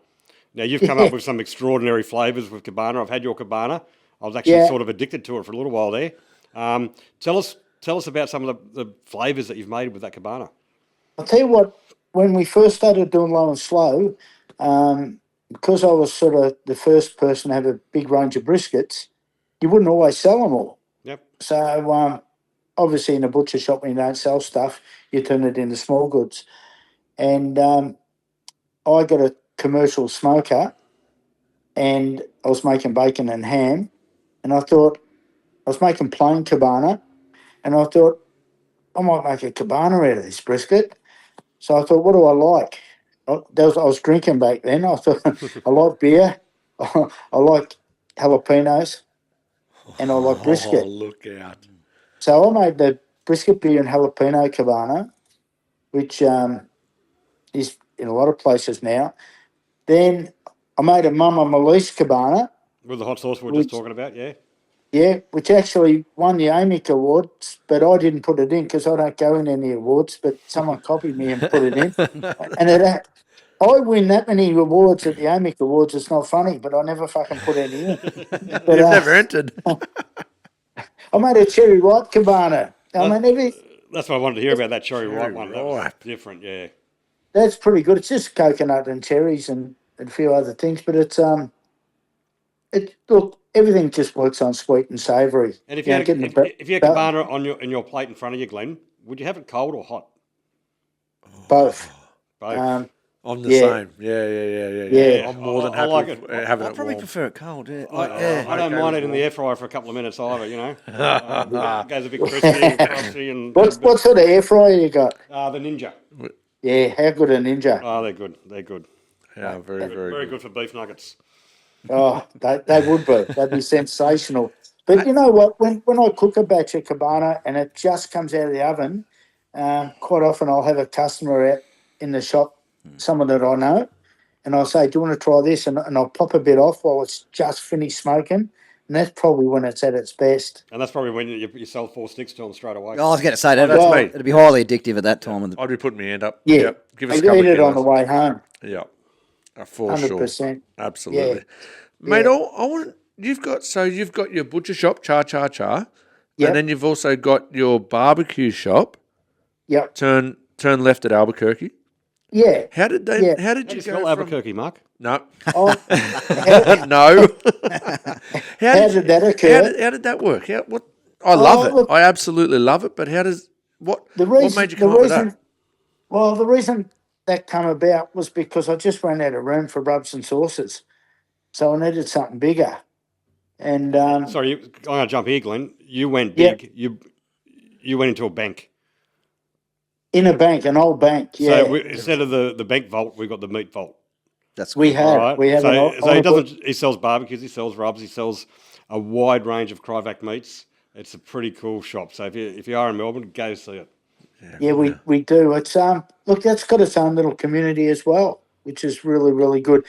Now you've come up with some extraordinary flavours with cabana. I've had your cabana. I was actually sort of addicted to it for a little while there. Tell us about some of the flavours that you've made with that cabana. I'll tell you what, when we first started doing Low and Slow, because I was sort of the first person to have a big range of briskets, you wouldn't always sell them all. Yep. So obviously in a butcher shop when you don't sell stuff, you turn it into small goods. And I got a commercial smoker, and I was making bacon and ham, and I thought, I was making plain cabana, and I thought, I might make a cabana out of this brisket. So I thought, what do I like? I was drinking back then. I thought, I like beer, I like jalapenos, and I like brisket. Oh, look out. So I made the brisket beer and jalapeno cabana, which He's in a lot of places now. Then I made a Mama Malise cabana, With the hot sauce we were which just talking about, yeah. yeah, which actually won the AMIC Awards, but I didn't put it in because I don't go in any awards. But someone copied me and put it in, and I win that many awards at the AMIC Awards. It's not funny, but I never fucking put any in. But You've never entered. I made a cherry ripe cabana. I mean, That's what I wanted to hear about, that cherry ripe one. That was ripe. different, yeah. that's pretty good. It's just coconut and cherries and a few other things, but look, everything just works on sweet and savoury. And if You you know, had getting the if you had cabana on your plate in front of you, Glenn, would you have it cold or hot? both. Both. I'm the Yeah. same. Yeah. Yeah. I'm more than I happy like with it. having I it probably warm. prefer it cold. Yeah. I don't okay mind with it in the warm. air fryer for a couple of minutes either, you know. It goes a bit crispy and crusty and What sort of air fryer you got? the Ninja. Yeah, how good a Ninja? Oh, they're good. They're good. Yeah, very Very good. good for beef nuggets. Oh, they would be. They'd be sensational. But you know what? When I cook a batch of cabana and it just comes out of the oven, quite often I'll have a customer out in the shop, someone that I know, and I'll say, "Do you want to try this?" And I'll pop a bit off while it's just finished smoking, and that's probably when it's at its best. And that's probably when you sell 4 sticks to them straight away. I was going to say that. that's me. It'd be highly addictive at that time. I'd be putting my hand up. Yeah, Yep. Give us a and couple eat of it on the kilos. way home. Yeah. For sure. 100%. Absolutely. Yeah. Mate, Yeah. I want you've got your butcher shop, Char. Yep. And then you've also got your barbecue shop, Yep. turn left at Albuquerque. Yeah. How did they Yeah. how How did do you you go spell from Albuquerque, Mark? No. Oh, No. how did that occur? How did that work? I love it. Look, I absolutely love it, but what the what reason, made you come up with that? Well, the reason that came about was because I just ran out of room for rubs and sauces, so I needed something bigger. And Sorry, I'm going to jump here, Glenn. You went Yeah. big. You went into a bank. in a bank, an old bank, yeah, So instead of the bank vault, we got the meat vault. That's we cool. have. All right. We have so, an old. so he doesn't. He sells barbecues. He sells rubs. He sells a wide range of cryovac meats. It's a pretty cool shop. So if you are in Melbourne, go see it. Yeah, we do. It's look, that's got its own little community as well, which is really really good.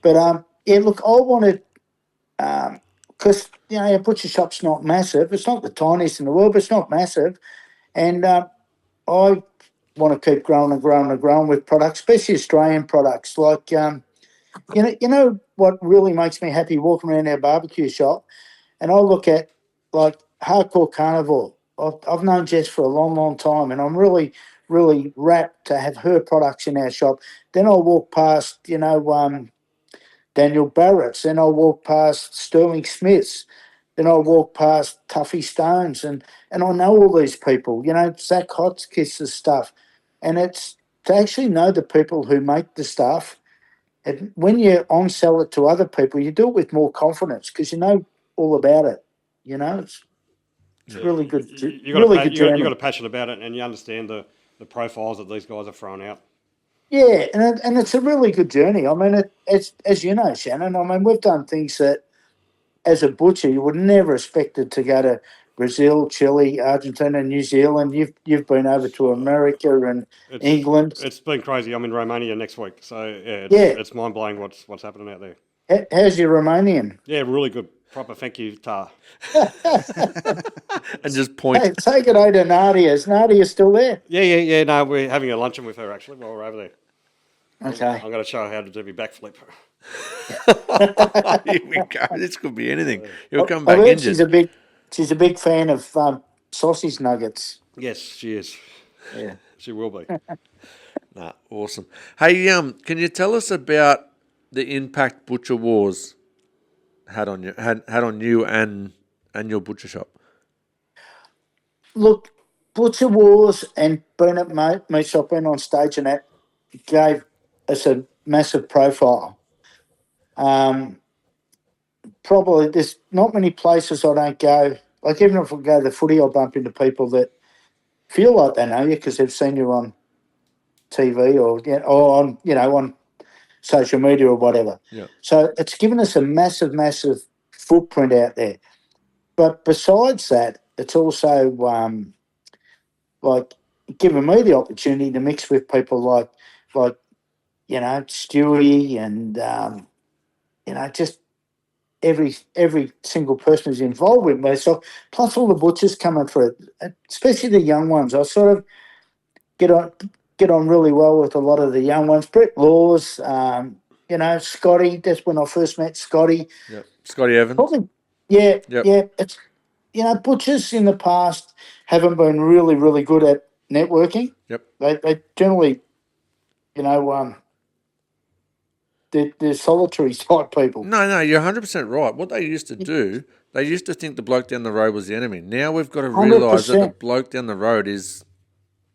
But yeah, look, I wanted because a butcher shop's not massive. It's not the tiniest in the world, but it's not massive, and I want to keep growing and growing and growing with products, especially Australian products. Like you know what really makes me happy walking around our barbecue shop, and I look at like Hardcore Carnivore. I've known Jess for a long, long time, and I'm really, really rapt to have her products in our shop. Then I'll walk past, Daniel Barrett's. Then I'll walk past Sterling Smith's. Then I'll walk past Tuffy Stones, and I know all these people. Zach Hotchkiss's stuff, and it's to actually know the people who make the stuff. And when you on sell it to other people, you do it with more confidence because you know all about it. It's really good. You Really good journey. you got a passion about it, and you understand the profiles that these guys are throwing out. Yeah, and it's a really good journey. I mean, it's as you know, Shannon. I mean, we've done things that, as a butcher, you would never expected to go to Brazil, Chile, Argentina, New Zealand. You've been over to America and England. It's been crazy. I'm in Romania next week, so yeah, it's mind blowing what's happening out there. How's your Romanian? Yeah, really good. Proper thank you, Tar. And just point. Hey, take it over to Nadia. Is Nadia still there? Yeah. No, we're having a luncheon with her actually while we're over there. Okay. I'm going to show her how to do my backflip. Here we go. This could be anything. He'll come I back heard injured. she's a big fan of sausage nuggets. Yes, she is. Yeah. She will be. Nah, awesome. Hey, can you tell us about the impact Butcher Wars had on you and your butcher shop? Look, Butcher Wars and being at Meatstock, being on stage and that gave us a massive profile. Probably there's not many places I don't go. Like even if I go to the footy, I'll bump into people that feel like they know you because they've seen you on TV or on social media or whatever. Yeah. So it's given us a massive, massive footprint out there. But besides that, it's also like giving me the opportunity to mix with people like Stewie and, just every single person who's involved with myself, plus all the butchers coming for it, especially the young ones. I sort of get on really well with a lot of the young ones. Brett Laws, Scotty. That's when I first met Scotty. Yep. Scotty Evans. Probably, yeah, Yep. yeah. It's butchers in the past haven't been really, really good at networking. Yep. They generally, they're solitary type people. No, you're 100% right. What they used to do, they used to think the bloke down the road was the enemy. Now we've got to realise that the 100%. bloke down the road is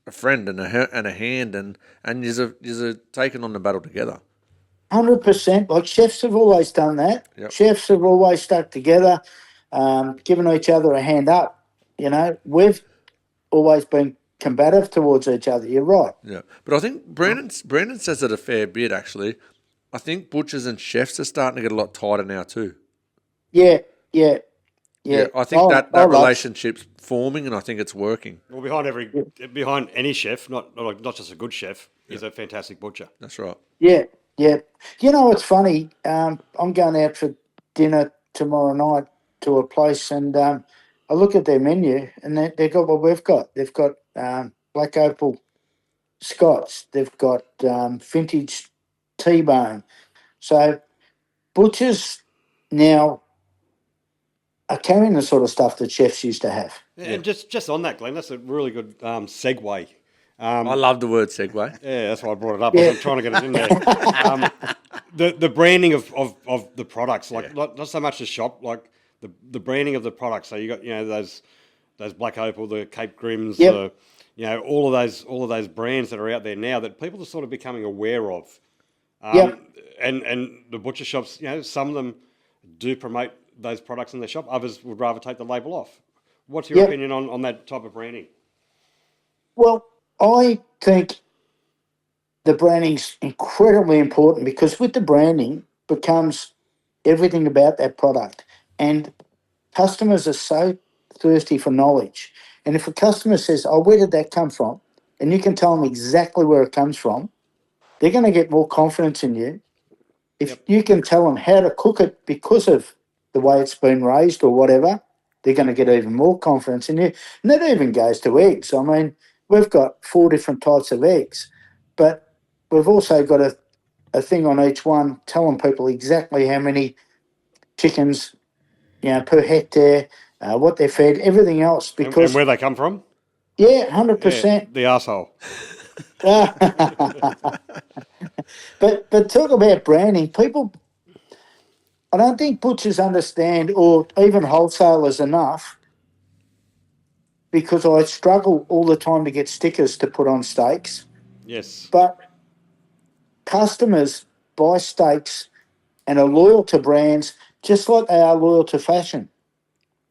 a friend and a hand, and you're taking on the battle together. 100%. Like chefs have always done that. Yep. Chefs have always stuck together, giving each other a hand up. We've always been combative towards each other. You're right. Yeah, but I think Brandon says it a fair bit actually. I think butchers and chefs are starting to get a lot tighter now too. Yeah. I think that relationship's forming, and I think it's working. Well, behind any chef, not just a good chef, is a fantastic butcher. That's right. Yeah. It's funny. I'm going out for dinner tomorrow night to a place, and I look at their menu, and they've got what we've got. They've got Black Opal Scots. They've got vintage T-bone. So butchers now are carrying the sort of stuff that chefs used to have. Yeah. And just on that, Glenn, that's a really good segue. I love the word segue. Yeah, that's why I brought it up. I'm trying to get it in there. The branding of the products, not so much the shop, like the branding of the products. So you got those Black Opal, the Cape Grims, all of those brands that are out there now that people are sort of becoming aware of. And the butcher shops, some of them do promote those products in their shop. Others would rather take the label off. What's your opinion on that type of branding? Well, I think the branding's incredibly important, because with the branding becomes everything about that product. And customers are so thirsty for knowledge. And if a customer says, "Oh, where did that come from?" and you can tell them exactly where it comes from, they're going to get more confidence in you. If you can tell them how to cook it because of the way it's been raised or whatever, they're going to get even more confidence in you. And that even goes to eggs. I mean, we've got 4 different types of eggs, but we've also got a thing on each one telling people exactly how many chickens, per hectare, what they're fed, everything else. Because and where they come from? Yeah, 100%. The arsehole. But talk about branding. People, I don't think butchers understand, or even wholesalers enough, because I struggle all the time to get stickers to put on steaks. Yes. But customers buy steaks and are loyal to brands just like they are loyal to fashion.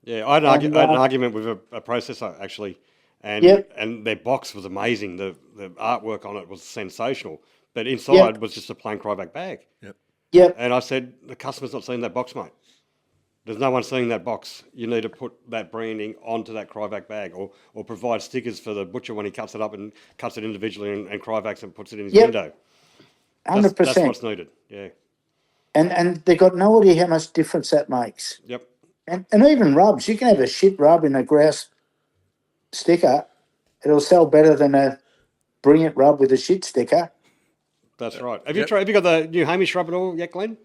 Yeah, I had an argument with a processor actually, and their box was amazing. The artwork on it was sensational, but inside was just a plain Cryovac bag. Yep. And I said, the customer's not seeing that box, mate. There's no one seeing that box. You need to put that branding onto that Cryovac bag, or provide stickers for the butcher when he cuts it up and cuts it individually and Cryovacs and puts it in his window. 100%. That's what's needed. Yeah. And they got no idea how much difference that makes. Yep. And even rubs. You can have a shit rub in a grouse sticker. It'll sell better than a brilliant rub with a shit sticker. That's right. Have you got the new Hamish rub at all yet, Glenn?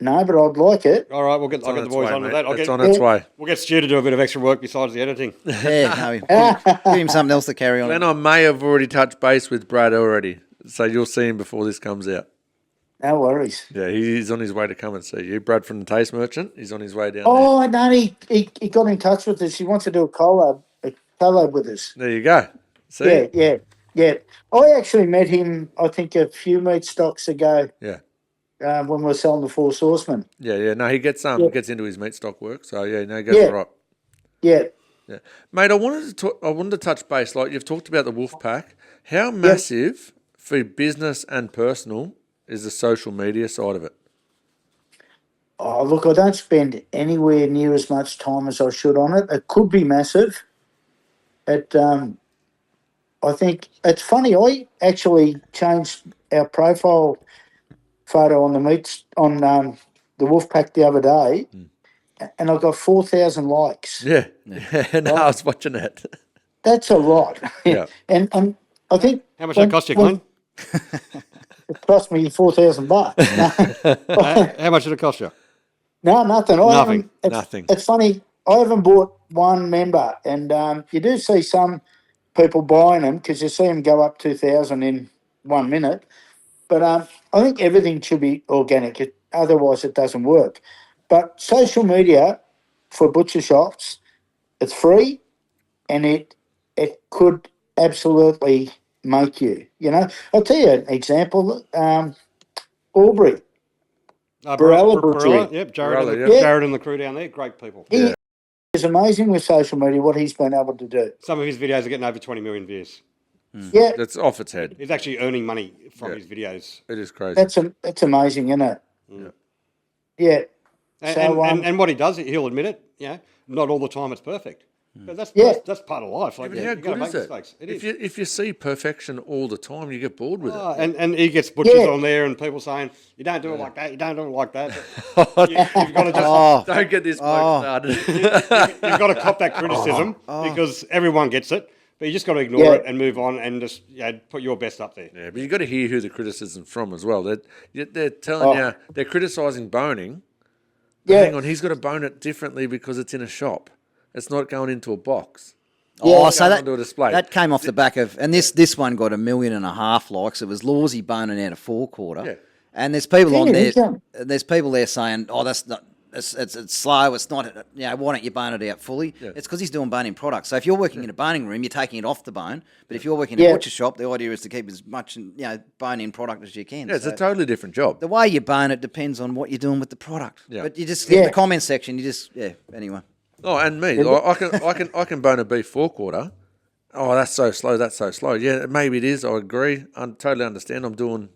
No, but I'd like it. All right, I'll get the boys on with that. It's on its way. We'll get Stu to do a bit of extra work besides the editing. Yeah, no, give him something else to carry on. And I may have already touched base with Brad already, so you'll see him before this comes out. No worries. Yeah, he's on his way to come and see you. Brad from the Taste Merchant, he's on his way down Oh, no, he got in touch with us. He wants to do a collab with us. there. There you go. See? Yeah. I actually met him, I think, a few meat stocks ago. Yeah. When we were selling the Four Horsemen. Yeah. No, he gets gets into his meat stock work, so he goes right. Yeah. Yeah, mate. I wanted to touch base. Like you've talked about the wolf pack. How massive for business and personal is the social media side of it? Oh, look, I don't spend anywhere near as much time as I should on it. It could be massive. I think it's funny. I actually changed our profile photo on the the Wolfpack the other day, and I got 4,000 likes. Yeah. No, I was watching that. That's a lot. Yeah. and I think How much that cost you, Glenn? it cost me $4,000. How much did it cost you? No, nothing. Nothing. It's funny. I haven't bought one member, and you do see some people buying them because you see them go up 2,000 in 1 minute. But I think everything should be organic. Otherwise, it doesn't work. But social media for butcher shops, it's free, and it could absolutely make you. You know, I'll tell you an example. Aubrey. Barella Butchery. Yep, Barella, Jared, yeah. Jared and the crew down there, great people. He is amazing with social media, what he's been able to do. Some of his videos are getting over 20 million views. Yeah, That's off its head. He's actually earning money from his videos. It is crazy. that's amazing, isn't it? Yeah. And what he does, he'll admit it. Yeah, not all the time it's perfect, but that's part of life. Like, But how good is it? Mistakes. If you see perfection all the time, you get bored with it. And he gets butchers on there, and people saying, "You don't do it like that. You don't do it like that." You've got to just Don't get this bloke started. you've got to cop that criticism because everyone gets it. But you just got to ignore it and move on and just put your best up there. Yeah, but you've got to hear who the criticism's from as well. They're telling you, they're criticising boning. Yeah. Hang on, he's got to bone it differently because it's in a shop. It's not going into a box. So Going onto a display. that came off the back of, and this one got 1.5 million likes. It was Lawsy boning out a 4/4. Yeah. And there's people on there. Yeah. There's people there saying, "Oh, that's not. It's slow. It's not. Why don't you bone it out fully?" Yeah. It's because he's doing boning products. So if you're working in a boning room, you're taking it off the bone. But if you're working in a butcher shop, the idea is to keep as much bone-in product as you can. Yeah, it's So a totally different job. the way you bone it depends on what you're doing with the product. Yeah. But you just in the comment section, you just Anyway. Oh, and me, I can bone a beef 4/4. Oh, that's so slow. That's so slow. Yeah, maybe it is. I agree. I totally understand. I'm doing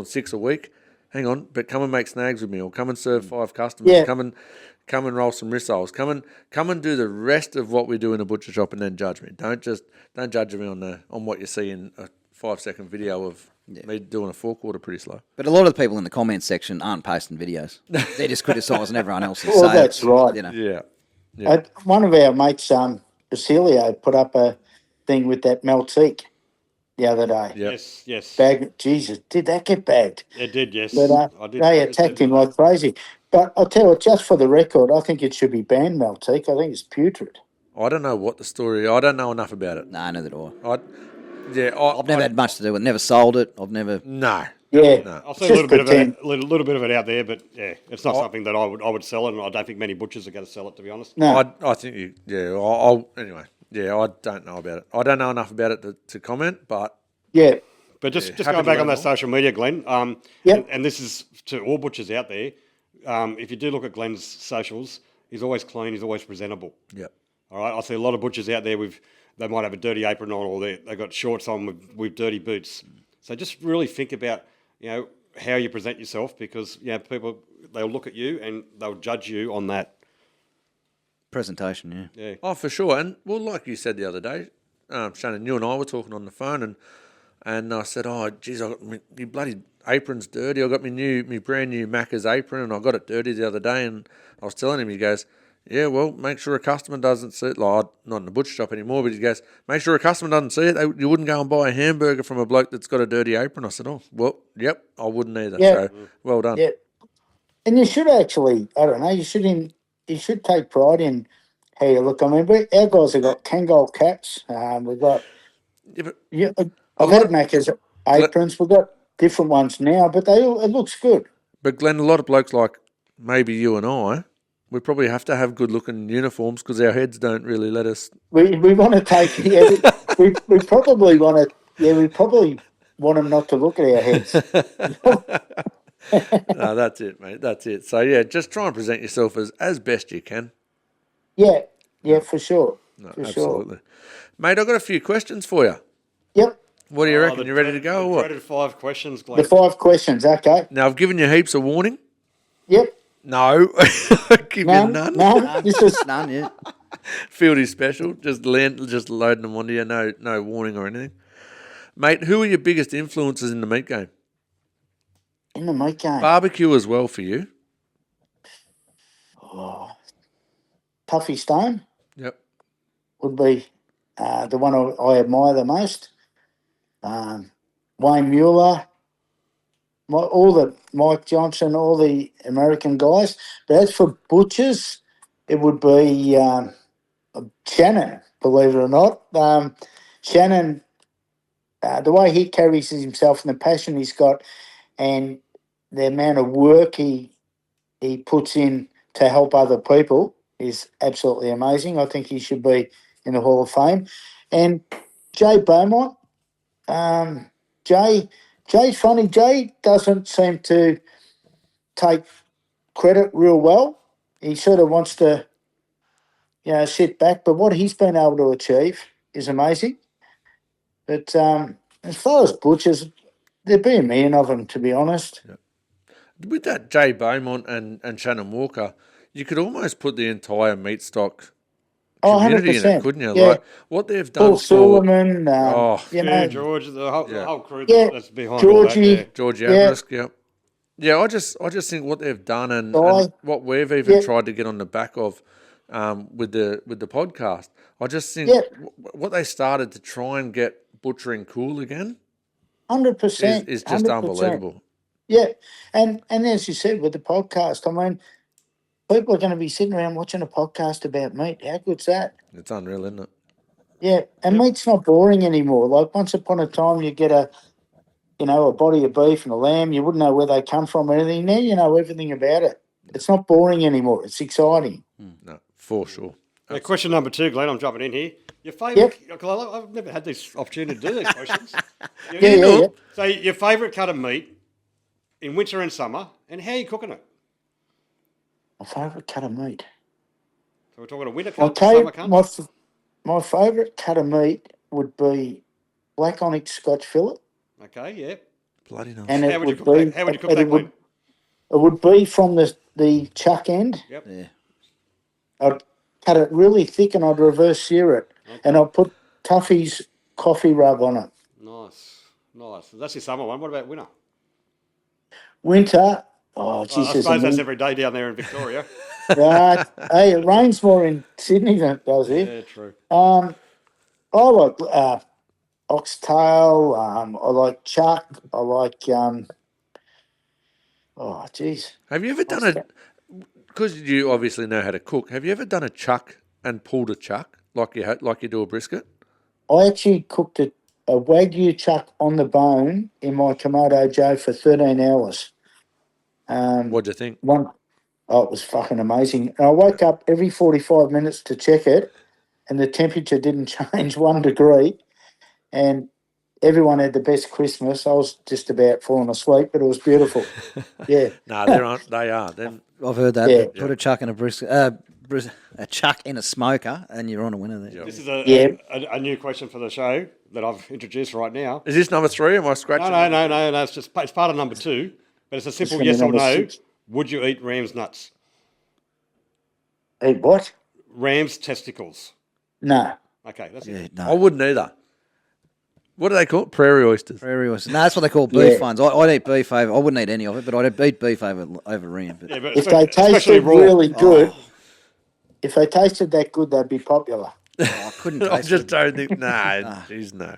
6 a week. Hang on, but come and make snags with me, or come and serve 5 customers. Yeah. Come and roll some rissoles. Come and do the rest of what we do in a butcher shop, and then judge me. Don't judge me on what you see in a 5-second video of me doing a 4/4 pretty slow. But a lot of the people in the comments section aren't posting videos. They're just criticising everyone else. Well, that's right. Yeah. One of our mates, Basilio, put up a thing with that Meltique the other day. Yep. Yes. Jesus, did that get bagged? It did, yes. But I did. they attacked him like crazy. But I'll tell you what, just for the record, I think it should be banned, Meltique. I think it's putrid. I don't know what the story. I don't know enough about it. No, neither do I. I've I've never had much to do with it. Never sold it. I've never. No. Yeah. I'll see a Just little bit of pretend. it, little bit of it out there, but it's not something that I would sell it, and I don't think many butchers are going to sell it, to be honest. No. I think you. Yeah. I'll anyway. Yeah. I don't know about it. I don't know enough about it to comment, but. Yeah. But just happy going to back learn on that more. social media, Glenn, Yep. and this is to all butchers out there, if you do look at Glenn's socials, he's always clean, he's always presentable. Yeah. All right, I see a lot of butchers out there they might have a dirty apron on, or they've got shorts on with dirty boots. So just really think about, how you present yourself, because people, they'll look at you and they'll judge you on that. Presentation, Yeah. Oh, for sure. And well, like you said the other day, Shannon, you and I were talking on the phone, and I said, "Oh, geez, I got my bloody apron's dirty. I got my brand new Macca's apron, and I got it dirty the other day." And I was telling him, he goes, "Yeah, well, make sure a customer doesn't see it." Like, not in the butcher shop anymore, but he goes, "Make sure a customer doesn't see it. You wouldn't go and buy a hamburger from a bloke that's got a dirty apron." I said, "Oh, well, yep, I wouldn't either." Yeah. So, well done. Yeah. And you should actually, I don't know, you should take pride in how you look. I mean, our guys have got Kangol caps. We've got, Yeah, but I've had Macca's aprons. We've got different ones now, but it looks good. But Glenn, a lot of blokes like maybe you and I, we probably have to have good-looking uniforms because our heads don't really let us. We want to take, we probably want to, we probably want them not to look at our heads. No, that's it, mate. That's it. So, yeah, just try and present yourself as best you can. Yeah, for sure. No, for absolutely. sure. Mate, I've got a few questions for you. Yep. What do you reckon? You ready to go or what? Dreaded 5 questions, Glenn. The 5 questions, okay. Now, I've given you heaps of warning. Yep. No. Give you none. No, this is None yet. Fieldy special. Just loading them onto you. No warning or anything. Mate, who are your biggest influences in the meat game? In the meat game, Barbecue as well for you. Tuffy Stone Yep. would be the one I admire the most. Wayne Mueller, all the Mike Johnson, all the American guys. But as for butchers, it would be Shannon, believe it or not. Shannon, the way he carries himself and the passion he's got and the amount of work he puts in to help other people is absolutely amazing. I think he should be in the Hall of Fame. And Jay Beaumont, Jay's funny. Jay doesn't seem to take credit real well. He sort of wants to, sit back. But what he's been able to achieve is amazing. But as far as butchers, there'd be a million of them, to be honest. With that Jay Beaumont and Shannon Walker, you could almost put the entire Meatstock community in it, 100%. couldn't you? Yeah. Like what they've done Paul for Silverman, Yeah, George, the whole crew that's behind Georgie, all that. George Abrisk, yeah. I just think what they've done and what we've even tried to get on the back of with the podcast. I just think what they started to try and get butchering cool again 100% is just 100%. unbelievable. Yeah, and as you said with the podcast, I mean, people are going to be sitting around watching a podcast about meat. How good's that? It's unreal, isn't it? Yeah, and meat's not boring anymore. Like once upon a time, you get a body of beef and a lamb. You wouldn't know where they come from or anything. Now you know everything about it. It's not boring anymore. It's exciting. No, for sure. Question number 2, Glenn. I'm jumping in here. Your favourite? I've never had this opportunity to do these questions. Yeah. So your favourite cut of meat in winter and summer, and how are you cooking it? My favourite cut of meat. So we're talking a winter I'll cut, tell summer you, cut. my favourite cut of meat would be black onyx Scotch fillet. Okay, yeah. Bloody nice. And How would you cook that? How would you cook that, Glenn? It would be from the chuck end. Yep. Yeah. I'd cut it really thick and I'd reverse sear it. Okay. And I'd put Tuffy's coffee rub on it. Nice. That's your summer one. What about winter? Winter, I Jesus. suppose that's every day down there in Victoria. Hey, it rains more in Sydney than it does here. Yeah, true. I like oxtail. I like chuck. I like Have you ever done a? Because you obviously know how to cook. Have you ever done a chuck and pulled a chuck like you do a brisket? I actually cooked a Wagyu chuck on the bone in my Komodo Joe for 13 hours. What'd you think? It was fucking amazing. And I woke up every 45 minutes to check it, and the temperature didn't change 1 degree. And everyone had the best Christmas. I was just about falling asleep, but it was beautiful. Yeah. No, they're on. They are. I've heard that. Yeah. Put a chuck in a chuck in a smoker, and you're on a winner there. This is a new question for the show that I've introduced right now. Is this number 3? Am I scratching? No. It's part of number 2, but it's a simple yes or no. 6. Would you eat ram's nuts? Eat what? Ram's testicles. No. Okay, that's Yeah, it. I no. wouldn't either. What do they call it? Prairie oysters. Prairie oysters. No, that's what they call beef ones. I'd eat beef over. I wouldn't eat any of it, but I'd eat beef over ram. But Yeah, but If they especially tasted raw. really good, if they tasted that good, they'd be popular. I couldn't I taste just it. don't think. Nah, geez, no.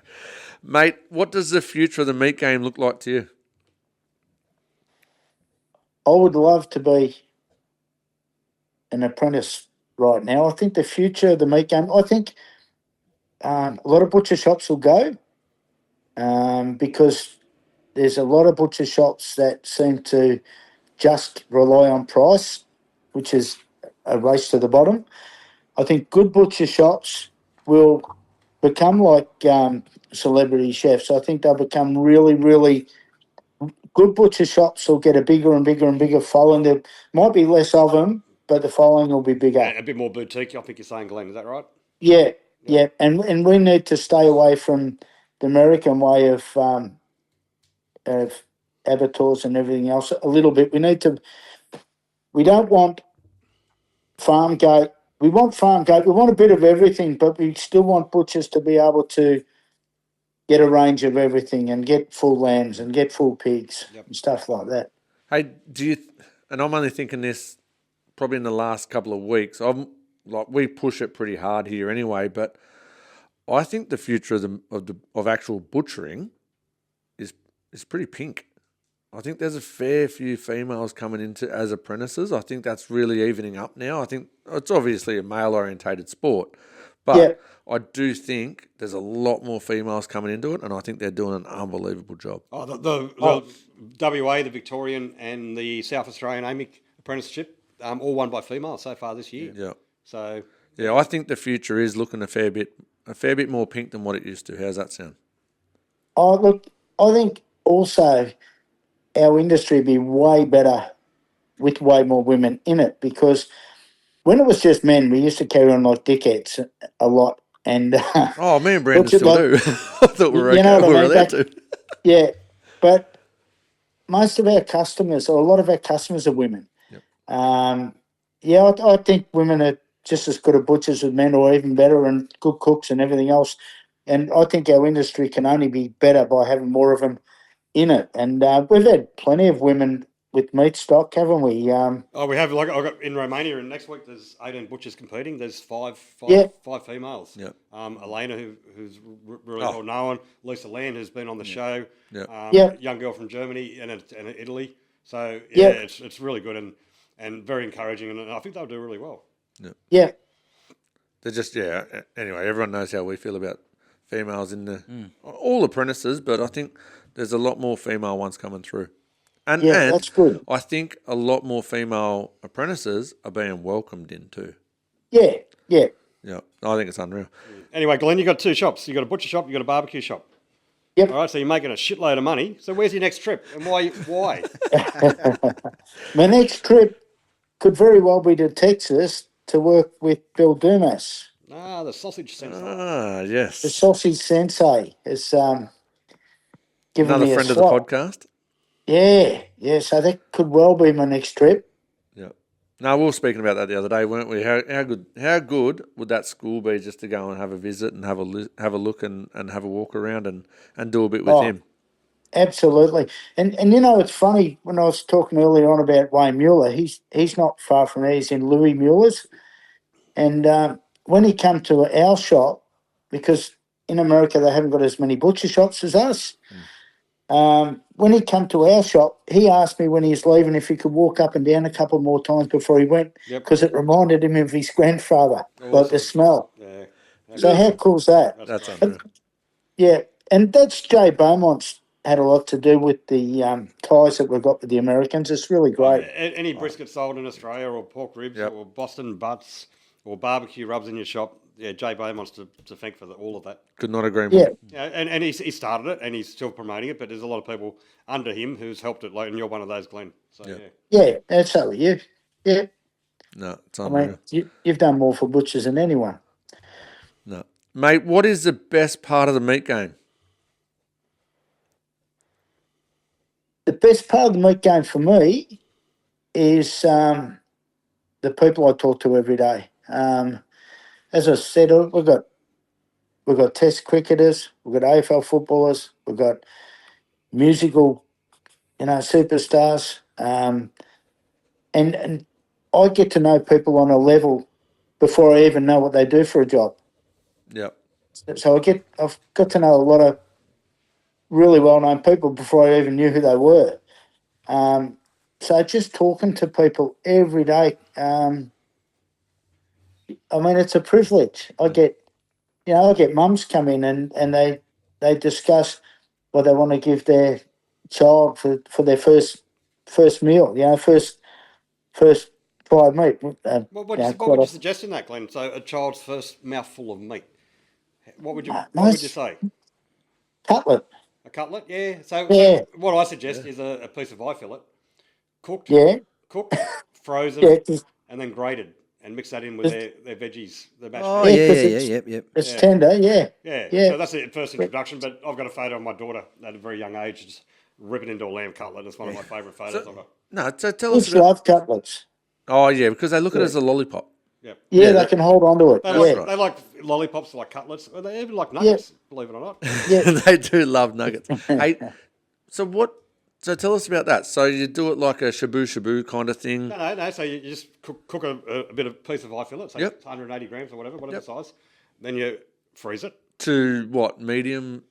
Mate, what does the future of the meat game look like to you? I would love to be an apprentice right now. I think the future of the meat game, I think a lot of butcher shops will go because there's a lot of butcher shops that seem to just rely on price, which is a race to the bottom. I think good butcher shops will become like celebrity chefs. I think they'll become really, really good. Butcher shops will get a bigger and bigger and bigger following. There might be less of them, but the following will be bigger. A bit more boutique, I think you're saying, Glenn. Is that right? Yeah. And we need to stay away from the American way of abattoirs and everything else a little bit. We don't want farm gate. We want farm gate. We want a bit of everything, but we still want butchers to be able to get a range of everything and get full lambs and get full pigs Yep. and stuff like that. Hey, and I'm only thinking this probably in the last couple of weeks. We push it pretty hard here anyway, but I think the future of actual butchering is pretty pink. I think there's a fair few females coming into as apprentices. I think that's really evening up now. I think it's obviously a male-orientated sport, but Yeah. I do think there's a lot more females coming into it, and I think they're doing an unbelievable job. Oh, the WA, the Victorian, and the South Australian AMIC apprenticeship, all won by females so far this year. Yeah. So Yeah, I think the future is looking a fair bit more pink than what it used to. How's that sound? Oh, look, I think also our industry would be way better with way more women in it, because when it was just men, we used to carry on like dickheads a lot. And Oh, me and Brandon What's it still like- do. I thought we were You okay. know what I We were mean? allowed Back- to. yeah, but most of our customers, or a lot of our customers, are women. I think women are just as good at butchers as men, or even better, and good cooks and everything else. And I think our industry can only be better by having more of them in it. And we've had plenty of women with Meatstock, haven't we? we have, like, I got in Romania, and next week there's 18 butchers competing. There's five Yeah. females. Yeah. Elena, who's really well known. Lisa Land, who's been on the show. Yeah. Yeah. Young girl from Germany and Italy. So Yeah. it's really good and very encouraging, and I think they'll do really well. Yeah, They're just, anyway, everyone knows how we feel about females in all apprentices, but I think there's a lot more female ones coming through. And that's good. I think a lot more female apprentices are being welcomed in too. Yeah. Yeah, I think it's unreal. Anyway, Glenn, you got two shops. You got a butcher shop, you got a barbecue shop. Yep. All right, so you're making a shitload of money. So where's your next trip, and why? My next trip could very well be to Texas to work with Bill Dumas. The sausage sensei. The Yes. sausage sensei has given Another me a friend of the slot. podcast. Yeah. So that could well be my next trip. Yeah. No, we were speaking about that the other day, weren't we? How good would that school be just to go and have a visit and have a look and have a walk around and do a bit with him? Absolutely. And it's funny, when I was talking earlier on about Wayne Mueller, he's not far from there. He's in Louis Mueller's. And when he came to our shop, because in America they haven't got as many butcher shops as us, when he came to our shop, he asked me when he was leaving if he could walk up and down a couple more times before he went, because it reminded him of his grandfather, like the smell. Yeah. So how cool's that? That's unreal. Yeah, and that's Jay Beaumont's had a lot to do with the ties that we've got with the Americans. It's really great. Any brisket sold in Australia, or pork ribs, or Boston butts, or barbecue rubs in your shop, Jay Beaumont's to thank for all of that. Could not agree Yeah, more. Yeah, and he started it, and he's still promoting it, but there's a lot of people under him who's helped it, like, and you're one of those, Glenn. So yeah, that's so are you. Yeah, No, it's I unreal. mean, you've done more for butchers than anyone. No. Mate, what is the best part of the meat game? The best part of the meat game for me is the people I talk to every day. As I said, we've got Test cricketers, we've got AFL footballers, we've got musical, superstars, and I get to know people on a level before I even know what they do for a job. Yep. So I've got to know a lot of really well-known people before I even knew who they were. So just talking to people every day, it's a privilege. I get mums come in and they discuss what they want to give their child for their first meal. First fried meat. what would you suggest in that, Glenn? So a child's first mouthful of meat. What would you say? Cutlet. A cutlet, yeah. So what I suggest is a piece of eye fillet, cooked, frozen, and then grated, and mix that in with their veggies, the mashed potatoes. Yep. It's tender, yeah. So that's the first introduction. But I've got a photo of my daughter at a very young age just ripping into a lamb cutlet. It's one of my favourite photos of her. No, so tell us Kids about... love cutlets. Oh, yeah, because they look at it as a lollipop. Yep. Yeah, they can hold on to it. They like lollipops, like cutlets. Or they even like nuggets, believe it or not. Yeah. They do love nuggets. Hey, so So tell us about that. So you do it like a shabu kind of thing. No. So you just cook a bit of piece of eye fillet, so Yep. it's 180 grams or whatever size. Then you freeze it. To what? Medium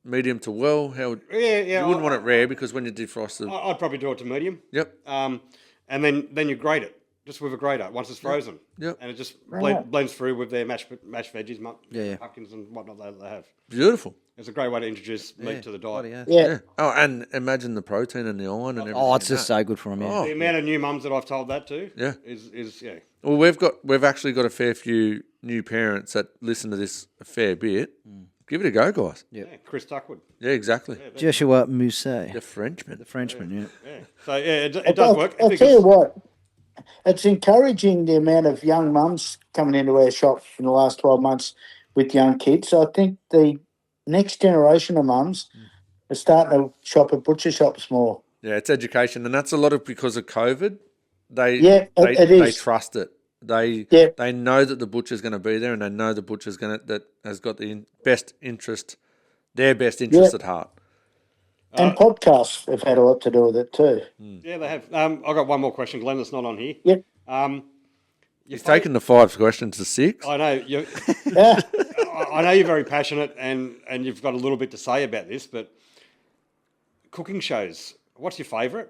to well? How? Yeah. You wouldn't want it rare because when you defrost it. I'd probably do it to medium. Yep. And then you grate it just with a grater once it's frozen. Yep. And it just blends through with their mashed veggies, pumpkins and whatnot they have. Beautiful. It's a great way to introduce meat to the diet. Yeah. Oh, and imagine the protein and the iron and everything. Oh, it's just so good for them. Yeah. The amount of new mums that I've told that to Yeah. is. Well, we've actually got a fair few new parents that listen to this a fair bit. Give it a go, guys. Yeah, Chris Tuckwood. Yeah, exactly. Joshua Mousset, The Frenchman. the Frenchman. Yeah. Yeah. So it does work. I'll tell you what, it's encouraging the amount of young mums coming into our shop in the last 12 months with young kids. So I think the next generation of mums are starting to shop at butcher shops more. Yeah, it's education, and that's a lot of because of COVID. They it they is. trust it. They know that the butcher's going to be there, and they know the butcher's that has got their best interest at heart. And podcasts have had a lot to do with it too. Yeah, they have. I've got one more question, Glenn, that's not on here. Yep. He's taken the 5 questions to 6. I know you. Yeah. I know you're very passionate, and you've got a little bit to say about this. But cooking shows, what's your favourite?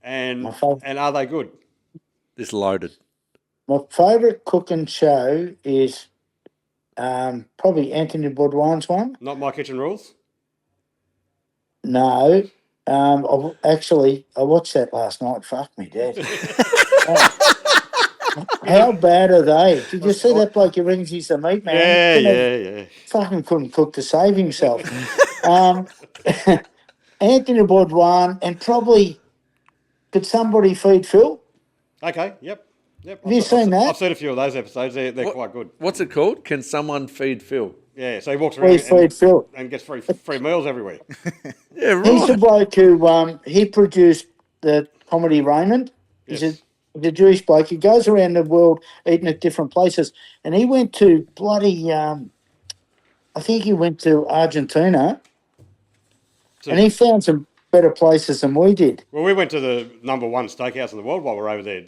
And are they good? This loaded. My favourite cooking show is probably Anthony Bourdain's one. Not My Kitchen Rules. No. I watched that last night. Fuck me, Dad. How bad are they? Did you see that bloke who rings he's the meat man? Yeah. Fucking couldn't cook to save himself. Anthony Bourdain and probably, could somebody feed Phil? Okay, yep. Have you seen that? I've seen a few of those episodes. They're quite good. What's it called? Can someone feed Phil? Yeah, so he walks Please around feed Phil. and gets free meals everywhere. Yeah, right. He's the bloke who he produced the comedy Raymond. He's a Jewish bloke. He goes around the world eating at different places. And he went to bloody, I think he went to Argentina. And he found some better places than we did. Well, we went to the #1 steakhouse in the world while we were over there.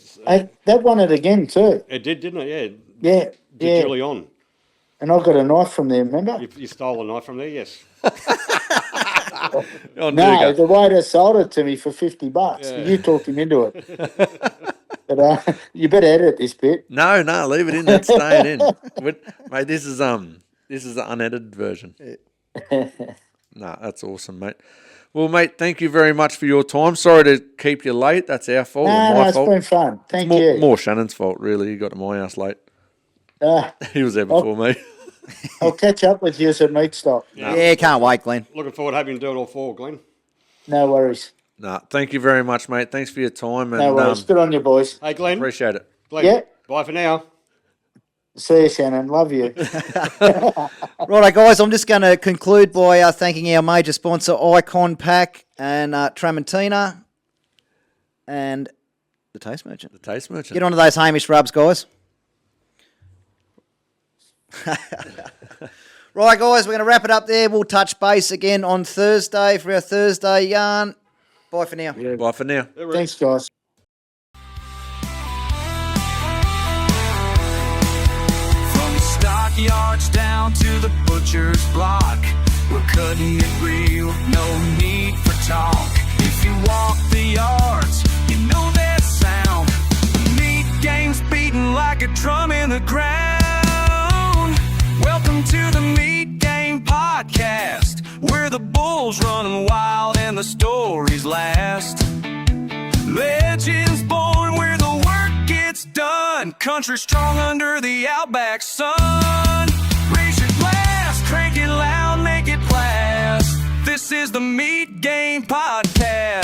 That won it again too. It did, didn't it? Yeah. Did Julian. And I got a knife from there, remember? You stole a knife from there, yes. No, the waiter sold it to me for $50. Yeah. You talked him into it. But you better edit this bit. No, leave it in. That's staying in. Mate, this is the unedited version. No, that's awesome, mate. Well, mate, thank you very much for your time. Sorry to keep you late. That's our fault. No, it's been fun. Thank you. More Shannon's fault, really. You got to my house late. He was there before me. I'll catch up with you at Meatstock. Yeah, can't wait, Glenn. Looking forward to having you do it all for, Glenn. No worries. No, thank you very much, mate. Thanks for your time. And, no worries. Good on you, boys. Hey, Glenn. Appreciate it. Glenn, yeah. Bye for now. See you, Shannon. Love you. Righto, guys, I'm just going to conclude by thanking our major sponsor, Icon Pack and Tramontina and the Taste Merchant. Get onto those Hamish rubs, guys. Right, guys, we're going to wrap it up there. We'll touch base again on Thursday for our Thursday yarn. Bye for now. Yeah. Bye for now. Thanks, guys. From the stockyards down to the butcher's block, we're cutting it real, no need for talk. If you walk the yards, you know that sound. The meat game's beating like a drum in the ground. Welcome to the Meat Game Podcast, where the bulls run wild and the stories last. Legends born where the work gets done. Country strong under the outback sun. Raise your glass, crank it loud, make it blast. This is the Meat Game Podcast.